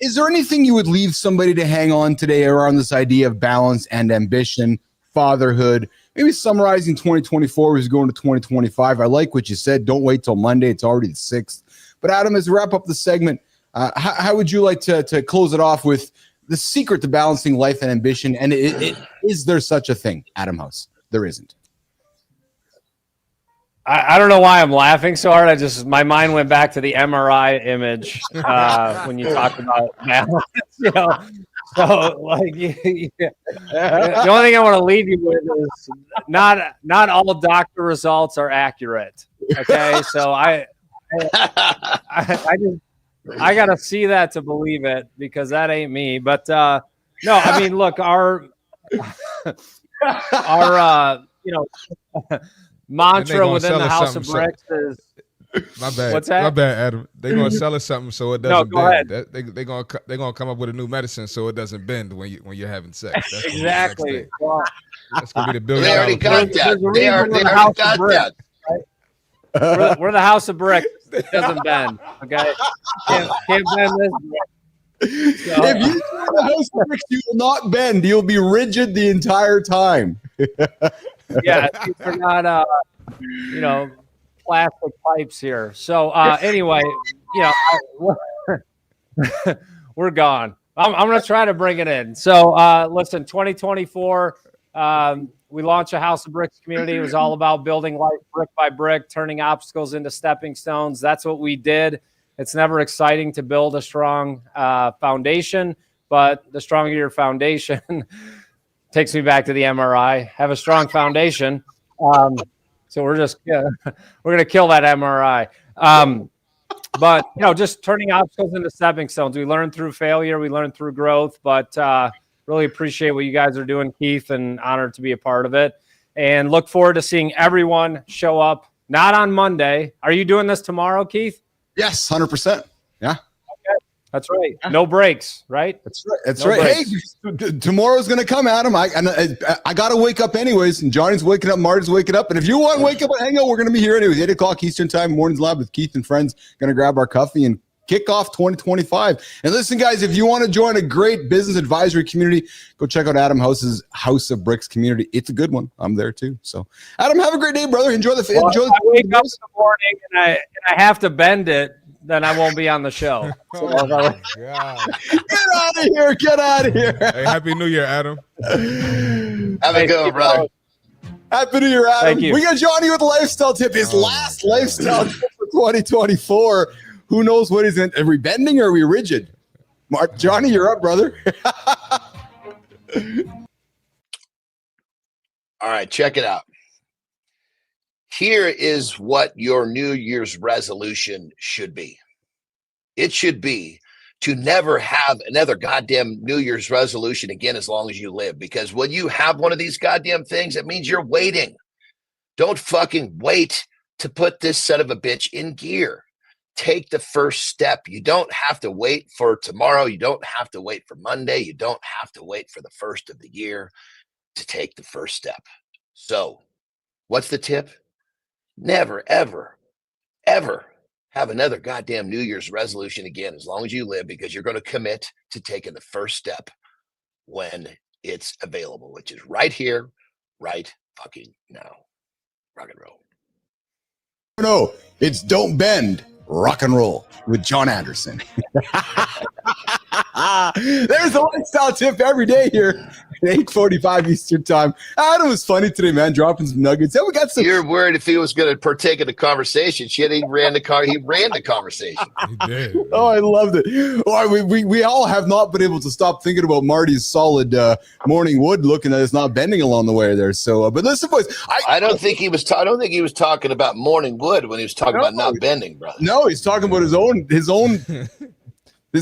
Is there anything you would leave somebody to hang on today around this idea of balance and ambition, fatherhood? Maybe summarizing 2024 as going to 2025. I like what you said. Don't wait till Monday. It's already the 6th. But Adam, as we wrap up the segment, how would you like to close it off with the secret to balancing life and ambition? And is there such a thing, Adam House? There isn't. I don't know why I'm laughing so hard. My mind went back to the MRI image when you talked about balance. You know, so like, the only thing I want to leave you with is not all doctor results are accurate. Okay, so I gotta see that to believe it, because that ain't me. But no, I mean, look, our you know, mantra within the House of Bricks is my bad. What's that? My bad, Adam. They're gonna sell us something so it doesn't bend. They're gonna come up with a new medicine so it doesn't bend when you're having sex. That's exactly. That's gonna be the $1 billion. They already got that. They already got that. Right? We're the House of Bricks. It doesn't bend. Okay, can't bend this brick. So, if you do the House of Bricks, you will not bend. You'll be rigid the entire time. Yeah, these are not you know, plastic pipes here. So anyway, you know, we're gone. I'm gonna try to bring it in. So listen, 2024. We launched a House of Bricks community. It was all about building life brick by brick, turning obstacles into stepping stones. That's what we did. It's never exciting to build a strong foundation, but the stronger your foundation, takes me back to the MRI. Have a strong foundation. So we're going to kill that MRI. But, you know, just turning obstacles into stepping stones. We learn through failure. We learn through growth. But really appreciate what you guys are doing, Keith, and honored to be a part of it. And look forward to seeing everyone show up Not on Monday. Are you doing this tomorrow, Keith? Yes, 100%. Yeah. That's right. No breaks, right? That's right. That's No right. breaks. Hey, tomorrow's gonna come, Adam. I gotta wake up anyways, and Johnny's waking up, Marty's waking up, and if you want to wake up and hang out, we're gonna be here anyways. 8 o'clock Eastern time, mornings live with Keith and friends. Gonna grab our coffee and kick off 2025. And listen, guys, if you want to join a great business advisory community, go check out Adam House's House of Bricks community. It's a good one. I'm there too. So, Adam, have a great day, brother. Enjoy the. Well, if I wake up in the morning and I have to bend it, then I won't be on the show. So Oh my God. Get out of here. Get out of here. Hey, Happy New Year, Adam. Have a good one, brother. Happy New Year, Adam. Thank you. We got Johnny with a lifestyle tip. His last lifestyle tip for 2024. Who knows what he's in? Are we bending or are we rigid? Johnny, you're up, brother. All right, check it out. Here is what your New Year's resolution should be. It should be to never have another goddamn New Year's resolution again as long as you live. Because when you have one of these goddamn things, it means you're waiting. Don't fucking wait to put this son of a bitch in gear. Take the first step. You don't have to wait for tomorrow. You don't have to wait for Monday. You don't have to wait for the first of the year to take the first step. So what's the tip? Never, ever, ever have another goddamn New Year's resolution again as long as you live, because you're going to commit to taking the first step when it's available, which is right here, right fucking now. Rock and roll. No, it's Don't Bend, Rock and Roll with Jon Andersen. There's a lifestyle tip every day here at 8:45 Eastern time. Adam was funny today, man, dropping some nuggets. And we got some. You're worried if he was going to partake in the conversation. Shit, he ran the conversation. He did. Oh, I loved it. Well, we all have not been able to stop thinking about Marty's solid morning wood looking that it's not bending along the way there. So, but listen, boys, I don't think he was. I don't think he was talking about morning wood when he was talking about not bending, brother. No, he's talking about his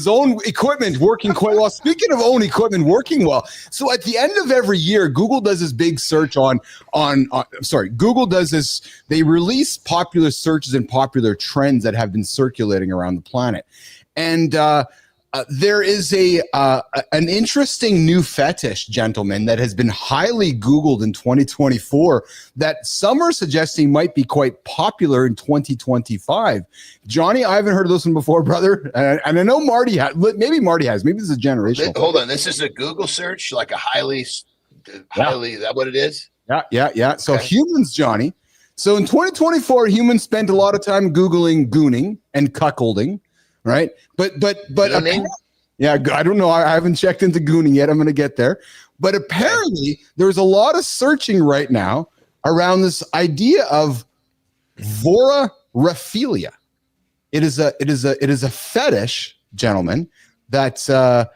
own equipment working quite well. Speaking of own equipment working well, so at the end of every year, Google does this big search Google does this. They release popular searches and popular trends that have been circulating around the planet, and there is an interesting new fetish, gentlemen, that has been highly Googled in 2024 that some are suggesting might be quite popular in 2025. Johnny, I haven't heard of this one before, brother. And I know Marty has. Maybe Marty has. Maybe this is a generational. Hold on. This is a Google search, like a highly, is that what it is? Yeah. So Okay. humans, Johnny. So in 2024, humans spent a lot of time Googling gooning and cuckolding. Right. But yeah, I don't know. I haven't checked into gooning yet. I'm going to get there. But apparently there's a lot of searching right now around this idea of vorophilia. It is a fetish, gentlemen, that so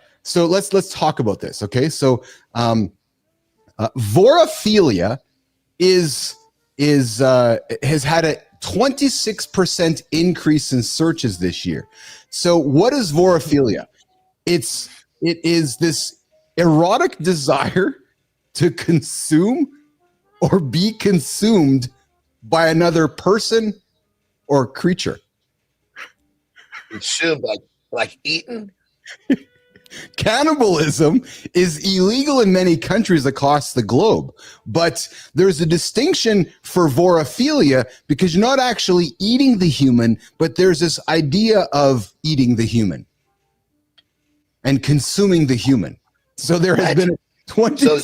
let's talk about this. Okay. So vorophilia has had a 26% increase in searches this year. So what is vorophilia? It is this erotic desire to consume or be consumed by another person or creature. Consumed like eaten? Cannibalism is illegal in many countries across the globe, but there's a distinction for vorophilia because you're not actually eating the human, but there's this idea of eating the human and consuming the human. So there has been 20. So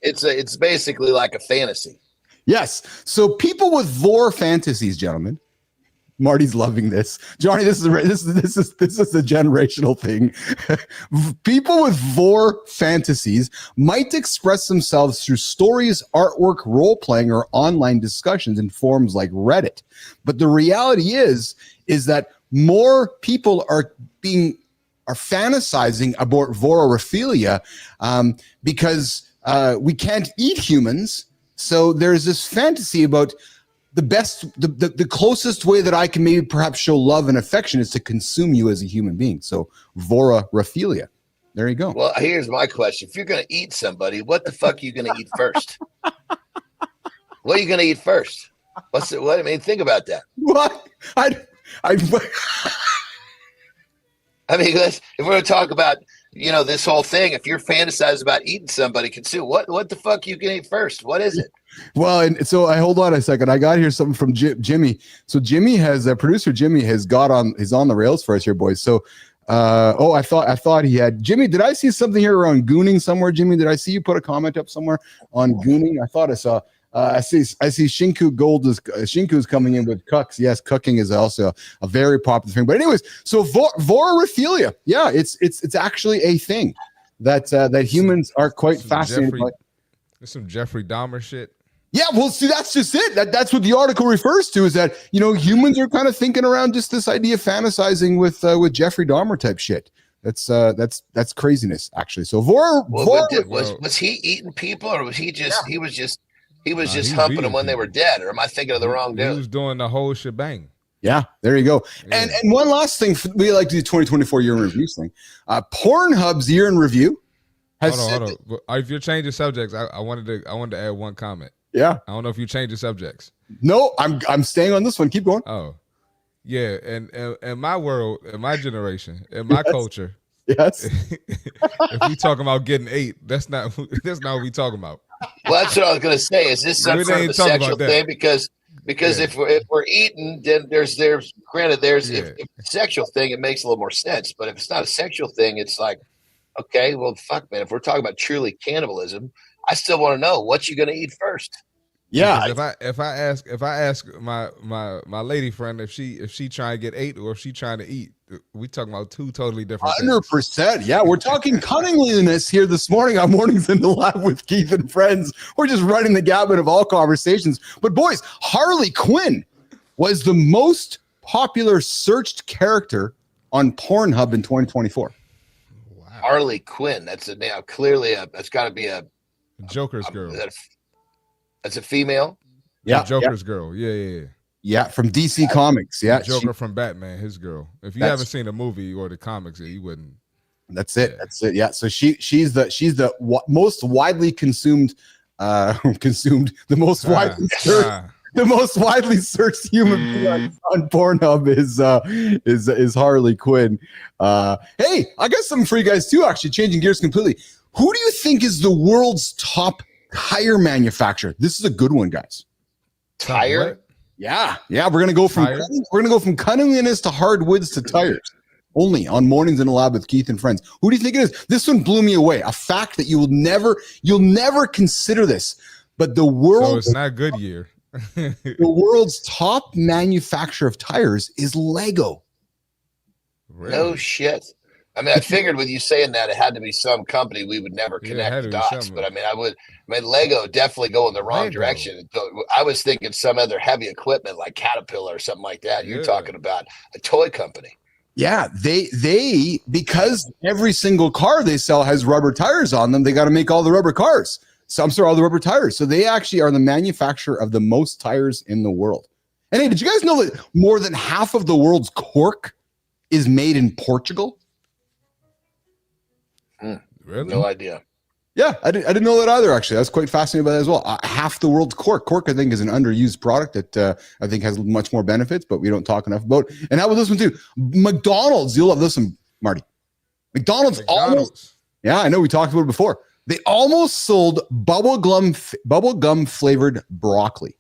it's basically like a fantasy. Yes. So people with vor fantasies, gentlemen. Marty's loving this. Johnny, this is a generational thing. People with vor fantasies might express themselves through stories, artwork, role-playing, or online discussions in forums like Reddit. But the reality is that more people are fantasizing about vorophilia because we can't eat humans. So there's this fantasy about the closest way that I can maybe perhaps show love and affection is to consume you as a human being. So vorophilia. There you go. Well, here's my question. If you're going to eat somebody, what the fuck are you going to eat first? What are you going to eat first? What's it? What I mean, think about that. What? I I mean, if we're going to talk about, this whole thing, if you're fantasizing about eating somebody, consume what the fuck you can eat first? What is it? Well, and so I hold on a second. I got here something from Jimmy. So Jimmy has producer Jimmy has he's on the rails for us here, boys. So, I thought he had Jimmy. Did I see something here around gooning somewhere, Jimmy? Did I see you put a comment up somewhere on gooning? I thought I saw. I see Shinku Gold Shinku's coming in with cucks. Yes, cucking is also a very popular thing. But anyways, so vorophilia, yeah, it's actually a thing that humans are quite fascinated by. There's some Jeffrey Dahmer shit. Yeah, well, see, that's just it. That's what the article refers to, is that humans are kind of thinking around just this idea of fantasizing with Jeffrey Dahmer type shit. That's craziness, actually. So was he eating people, or was he just he was just humping them when they were dead, or am I thinking of the wrong dude? He was doing the whole shebang. Yeah, there you go. Yeah. And one last thing, we like to do 2024 year in review thing. Pornhub's year in review has hold on. If you're changing subjects, I wanted to add one comment. Yeah. I don't know if you changed the subjects. No, I'm staying on this one. Keep going. Oh. Yeah, and in my world, in my generation, in my culture, yes. If we talking about getting ate, that's not what we talking about. Well, that's what I was going to say. Is this some sort of a sexual thing? Because if we're eating, then there's granted if it's a sexual thing, it makes a little more sense. But if it's not a sexual thing, it's like, okay, well, fuck, man. If we're talking about truly cannibalism, I still want to know what you're going to eat first. Yeah. If I ask my lady friend if she trying to get ate or if she trying to eat, we talking about two totally different 100%. Yeah, we're talking cunningliness here this morning on Mornings in the Lab with Keith and Friends. We're just running the gamut of all conversations. But boys, Harley Quinn was the most popular searched character on Pornhub in 2024. Wow. Harley Quinn. That's that's got to be a Joker's girl. That's a female. Yeah, Joker's girl. Yeah. Yeah, from DC Comics. Yeah, Joker from Batman, his girl. If you haven't seen the movie or the comics, you wouldn't. That's it. Yeah. That's it. Yeah. So she's the most widely consumed, the most widely searched human being on Pornhub is Harley Quinn. Hey, I got something for you guys too. Actually, changing gears completely. Who do you think is the world's top tire manufacturer? This is a good one, guys. Tire? Yeah. We're gonna go from cunningliness to hardwoods to tires. Only on Mornings in the Lab with Keith and Friends. Who do you think it is? This one blew me away. A fact that you'll never consider this. But the world. So it's not Goodyear. The world's top manufacturer of tires is Lego. Really? No shit. I mean, I figured with you saying that it had to be some company we would never connect the dots. But I mean, Lego definitely go in the wrong direction. I was thinking some other heavy equipment like Caterpillar or something like that. You're talking about a toy company. Yeah, they because every single car they sell has rubber tires on them. They got to make all the rubber cars. All the rubber tires. So they actually are the manufacturer of the most tires in the world. And hey, did you guys know that more than half of the world's cork is made in Portugal? Really? No idea. Yeah, I didn't know that either, actually. I was quite fascinated by that as well. Half the world's cork. Cork, I think, is an underused product that I think has much more benefits, but we don't talk enough about. And how about this one, too? McDonald's. You'll love this one, Marty. McDonald's. Almost. Yeah, I know. We talked about it before. They almost sold bubblegum flavored broccoli.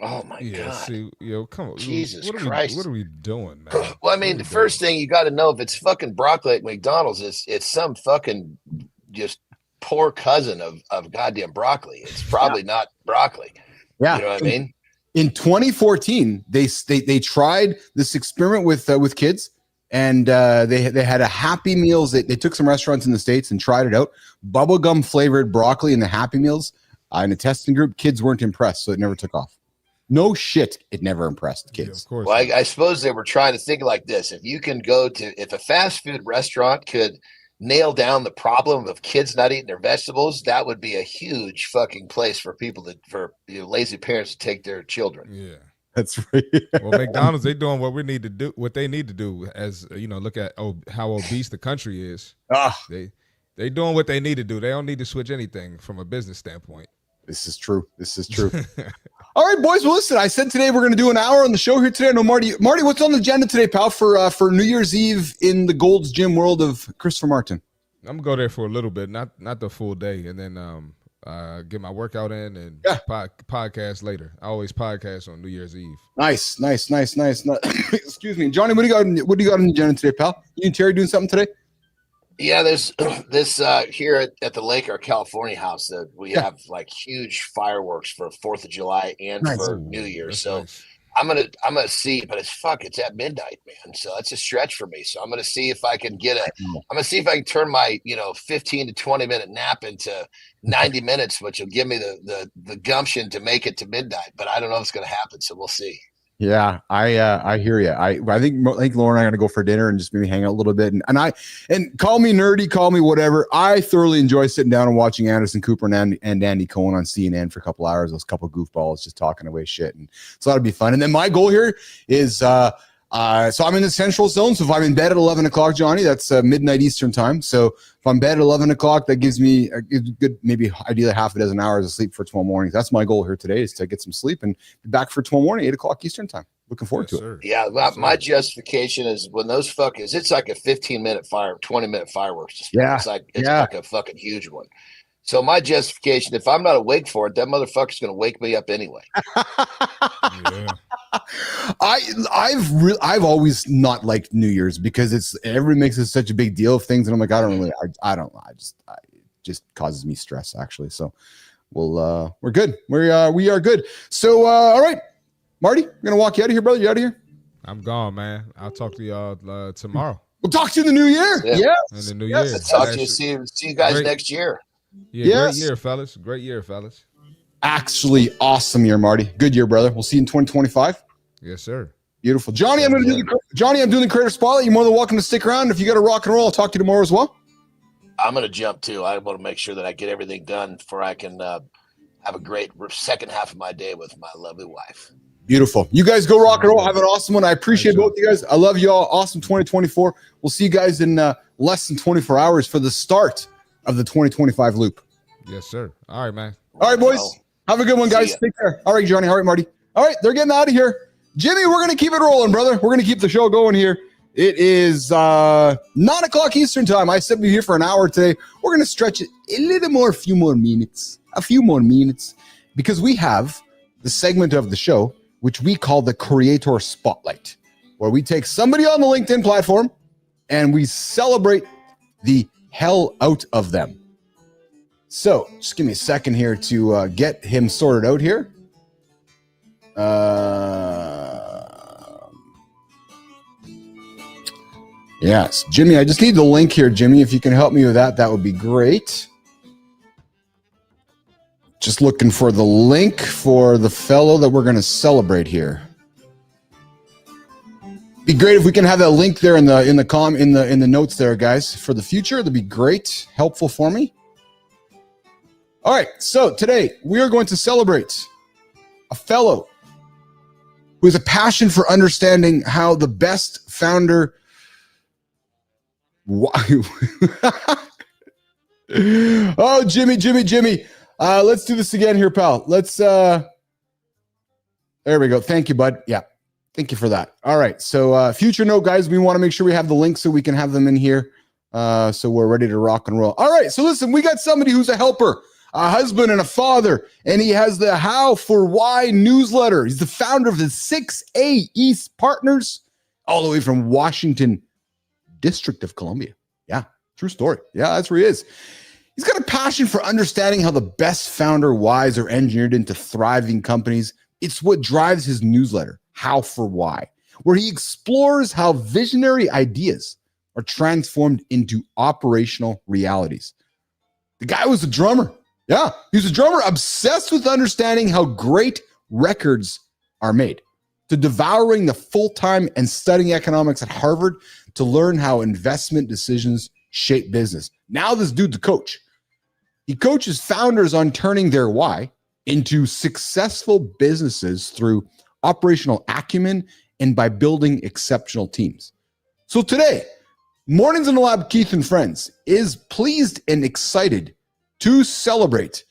Oh, my God. See, come on. Jesus Christ. What are we doing, man? Well, I mean, the first thing you got to know, if it's fucking broccoli at McDonald's, it's some fucking just poor cousin of goddamn broccoli. It's probably not broccoli. Yeah. You know what I mean? In 2014, they tried this experiment with kids, and they had a Happy Meals. They took some restaurants in the States and tried it out. Bubblegum flavored broccoli in the Happy Meals. In a testing group, kids weren't impressed, so it never took off. No shit, it never impressed kids. Yeah, of course. Well, I suppose they were trying to think like this. If a fast food restaurant could nail down the problem of kids not eating their vegetables, that would be a huge fucking place for lazy parents to take their children. Yeah. That's right. Well, McDonald's, they doing what they need to do as, look at how obese the country is. They doing what they need to do. They don't need to switch anything from a business standpoint. This is true. All right, boys. Well, listen, I said today we're going to do an hour on the show here today. I know Marty, what's on the agenda today, pal, for New Year's Eve in the Gold's Gym world of Christopher Martin? I'm gonna go there for a little bit, not the full day, and then get my workout in and podcast later. I always podcast on New Year's Eve. Nice. Excuse me, Johnny. What do you got on the agenda today, pal? You and Terry doing something today? Yeah, there's this here at the Lake, our California house, that we have like huge fireworks for 4th of July and for New Year. So nice. I'm gonna see, but it's at midnight, man. So that's a stretch for me. So I'm gonna see if I can turn my 15 to 20 minute nap into 90 minutes, which will give me the gumption to make it to midnight. But I don't know if it's gonna happen, so we'll see. Yeah, I hear you. I think Laura and I are gonna go for dinner and just maybe hang out a little bit. And call me nerdy, call me whatever. I thoroughly enjoy sitting down and watching Anderson Cooper and Andy Cohen on CNN for a couple hours. Those couple goofballs just talking away shit, and so that'll be fun. And then my goal here is so I'm in the central zone. So if I'm in bed at 11 o'clock, Johnny, that's midnight Eastern time. So if I'm in bed at 11 o'clock, that gives me a good, maybe ideally half a dozen hours of sleep for tomorrow morning. That's my goal here today, is to get some sleep and be back for tomorrow morning, 8 o'clock Eastern time. Looking forward to it. Yeah, my justification is when those fuckers, it's like a 15-minute 20-minute fireworks. It's like a fucking huge one. So my justification, if I'm not awake for it, that motherfucker's going to wake me up anyway. Yeah. I've always not liked New Year's because everybody makes it such a big deal of things, and I'm like, it just causes me stress actually. So we're good. We are good. So all right, Marty, we're gonna walk you out of here, brother. You out of here? I'm gone, man. I'll talk to y'all tomorrow. We'll talk to you in the new year. Yeah. In the new year. Let's talk to you. See you guys next year. Yeah, great year, fellas. Great year, fellas. Actually, awesome year, Marty. Good year, brother. We'll see you in 2025. Yes, sir. Beautiful. Johnny, I'm doing the creator spotlight. You're more than welcome to stick around. If you got to rock and roll, I'll talk to you tomorrow as well. I'm going to jump too. I want to make sure that I get everything done before I can have a great second half of my day with my lovely wife. Beautiful. You guys go rock and roll. Have an awesome one. I appreciate both you guys. I love you all. Awesome 2024. We'll see you guys in less than 24 hours for the start of the 2025 loop. Yes, sir. All right, man. All right, boys. Have a good one, guys. Take care. All right, Johnny. All right, Marty. All right, they're getting out of here. Jimmy, we're going to keep it rolling, brother. We're going to keep the show going here. It is 9 o'clock Eastern time. I said we're here for an hour today. We're going to stretch it a little more, a few more minutes, because we have the segment of the show which we call the Creator Spotlight, where we take somebody on the LinkedIn platform and we celebrate the hell out of them. So just give me a second here to get him sorted out here. Yes, Jimmy, I just need the link here, Jimmy. If you can help me with that, that would be great. Just looking for the link for the fellow that we're going to celebrate here. Be great if we can have that link there in the notes there, guys, for the future. That'd be great, helpful for me. All right, so today we are going to celebrate a fellow who has a passion for understanding how the best founder. Oh, Jimmy. Let's do this again here, pal. Let's there we go. Thank you, bud. Yeah. Thank you for that. All right. So future note, guys, we want to make sure we have the links so we can have them in here. So we're ready to rock and roll. All right. So listen, we got somebody who's a helper, a husband and a father, and he has the How for Why newsletter. He's the founder of the 6A East Partners, all the way from Washington, District of Columbia. Yeah. True story. Yeah, that's where he is. He's got a passion for understanding how the best founder whys are engineered into thriving companies. It's what drives his newsletter, How for Why, where he explores how visionary ideas are transformed into operational realities. The guy was a drummer. Yeah, he was a drummer obsessed with understanding how great records are made, to devouring the full-time and studying economics at Harvard to learn how investment decisions shape business. Now this dude's a coach. He coaches founders on turning their why into successful businesses through operational acumen and by building exceptional teams. So today, Mornings in the Lab, Keith and Friends is pleased and excited to celebrate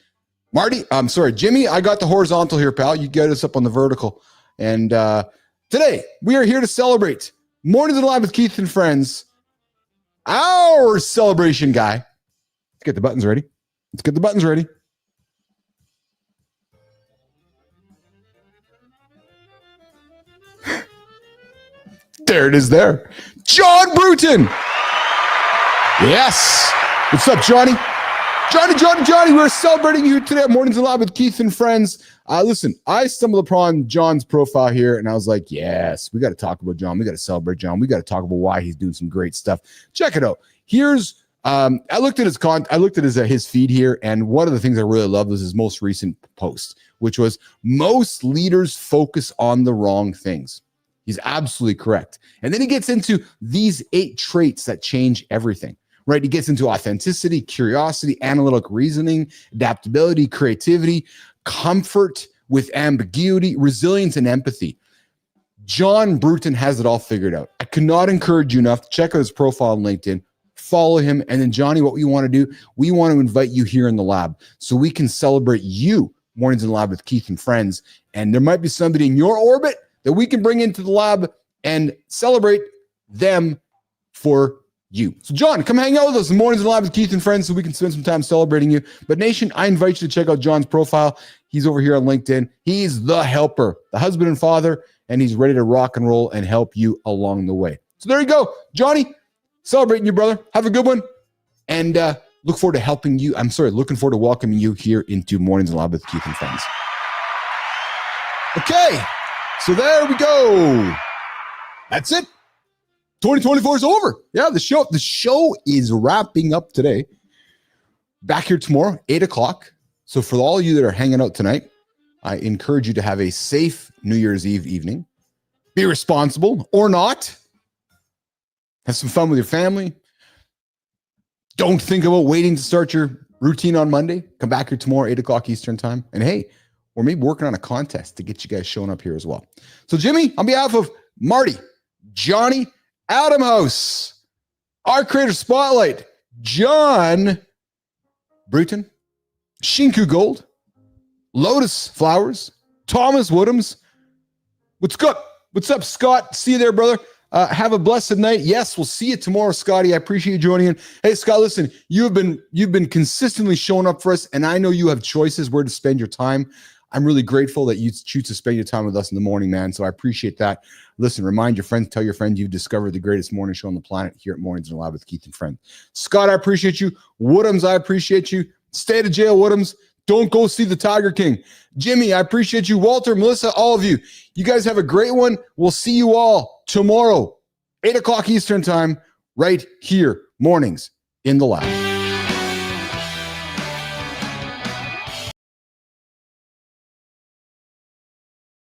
Marty, I'm sorry, Jimmy, I got the horizontal here, pal. You get us up on the vertical. And today, we are here to celebrate Mornings in Live with Keith and Friends, our celebration guy. Let's get the buttons ready. There it is there. Jon Bruton. Yes. What's up, Johnny? Johnny, we're celebrating you today at Mornings in Live with Keith and Friends. Listen, I stumbled upon Jon's profile here, and I was like, yes, we got to talk about Jon. We got to celebrate Jon. We got to talk about why he's doing some great stuff. Check it out. Here's, I looked at his feed here, and one of the things I really loved was his most recent post, which was most leaders focus on the wrong things. He's absolutely correct. And then he gets into these 8 traits that change everything. Right? He gets into authenticity, curiosity, analytic reasoning, adaptability, creativity, comfort with ambiguity, resilience, and empathy. Jon Bruton has it all figured out. I could not encourage you enough to check out his profile on LinkedIn, follow him, and then Johnny, what we want to do, we want to invite you here in the lab so we can celebrate you, Mornings in the Lab with Keith and Friends. And there might be somebody in your orbit that we can bring into the lab and celebrate them for you. So Jon, come hang out with us in Mornings in the Lab with Keith and Friends so we can spend some time celebrating you. But Nation, I invite you to check out Jon's profile. He's over here on LinkedIn. He's the helper, the husband and father, and he's ready to rock and roll and help you along the way. So there you go. Johnny, celebrating you, brother. Have a good one. And looking forward to welcoming you here into Mornings in the Lab with Keith and Friends. Okay, so there we go. That's it. 2024 is over. Yeah, the show is wrapping up today. Back here tomorrow, 8 o'clock. So for all of you that are hanging out tonight, I encourage you to have a safe New Year's Eve evening. Be responsible or not. Have some fun with your family. Don't think about waiting to start your routine on Monday. Come back here tomorrow, 8 o'clock Eastern time. And hey, we're maybe working on a contest to get you guys showing up here as well. So Jimmy, on behalf of Marty, Johnny, Adam House, our creator spotlight, Jon Bruton, Shinku Gold, Lotus Flowers, Thomas Woodhams. What's up, Scott? See you there, brother. Have a blessed night. Yes, we'll see you tomorrow, Scotty. I appreciate you joining in. Hey, Scott, listen, you've been consistently showing up for us, and I know you have choices where to spend your time. I'm really grateful that you choose to spend your time with us in the morning, man. So I appreciate that. Listen, remind your friends, tell your friends you've discovered the greatest morning show on the planet here at Mornings in the Lab with Keith and Friends. Scott, I appreciate you. Woodhams, I appreciate you. Stay out of jail, Woodhams. Don't go see the Tiger King. Jimmy, I appreciate you. Walter, Melissa, all of you. You guys have a great one. We'll see you all tomorrow, 8 o'clock Eastern time, right here, Mornings in the Lab.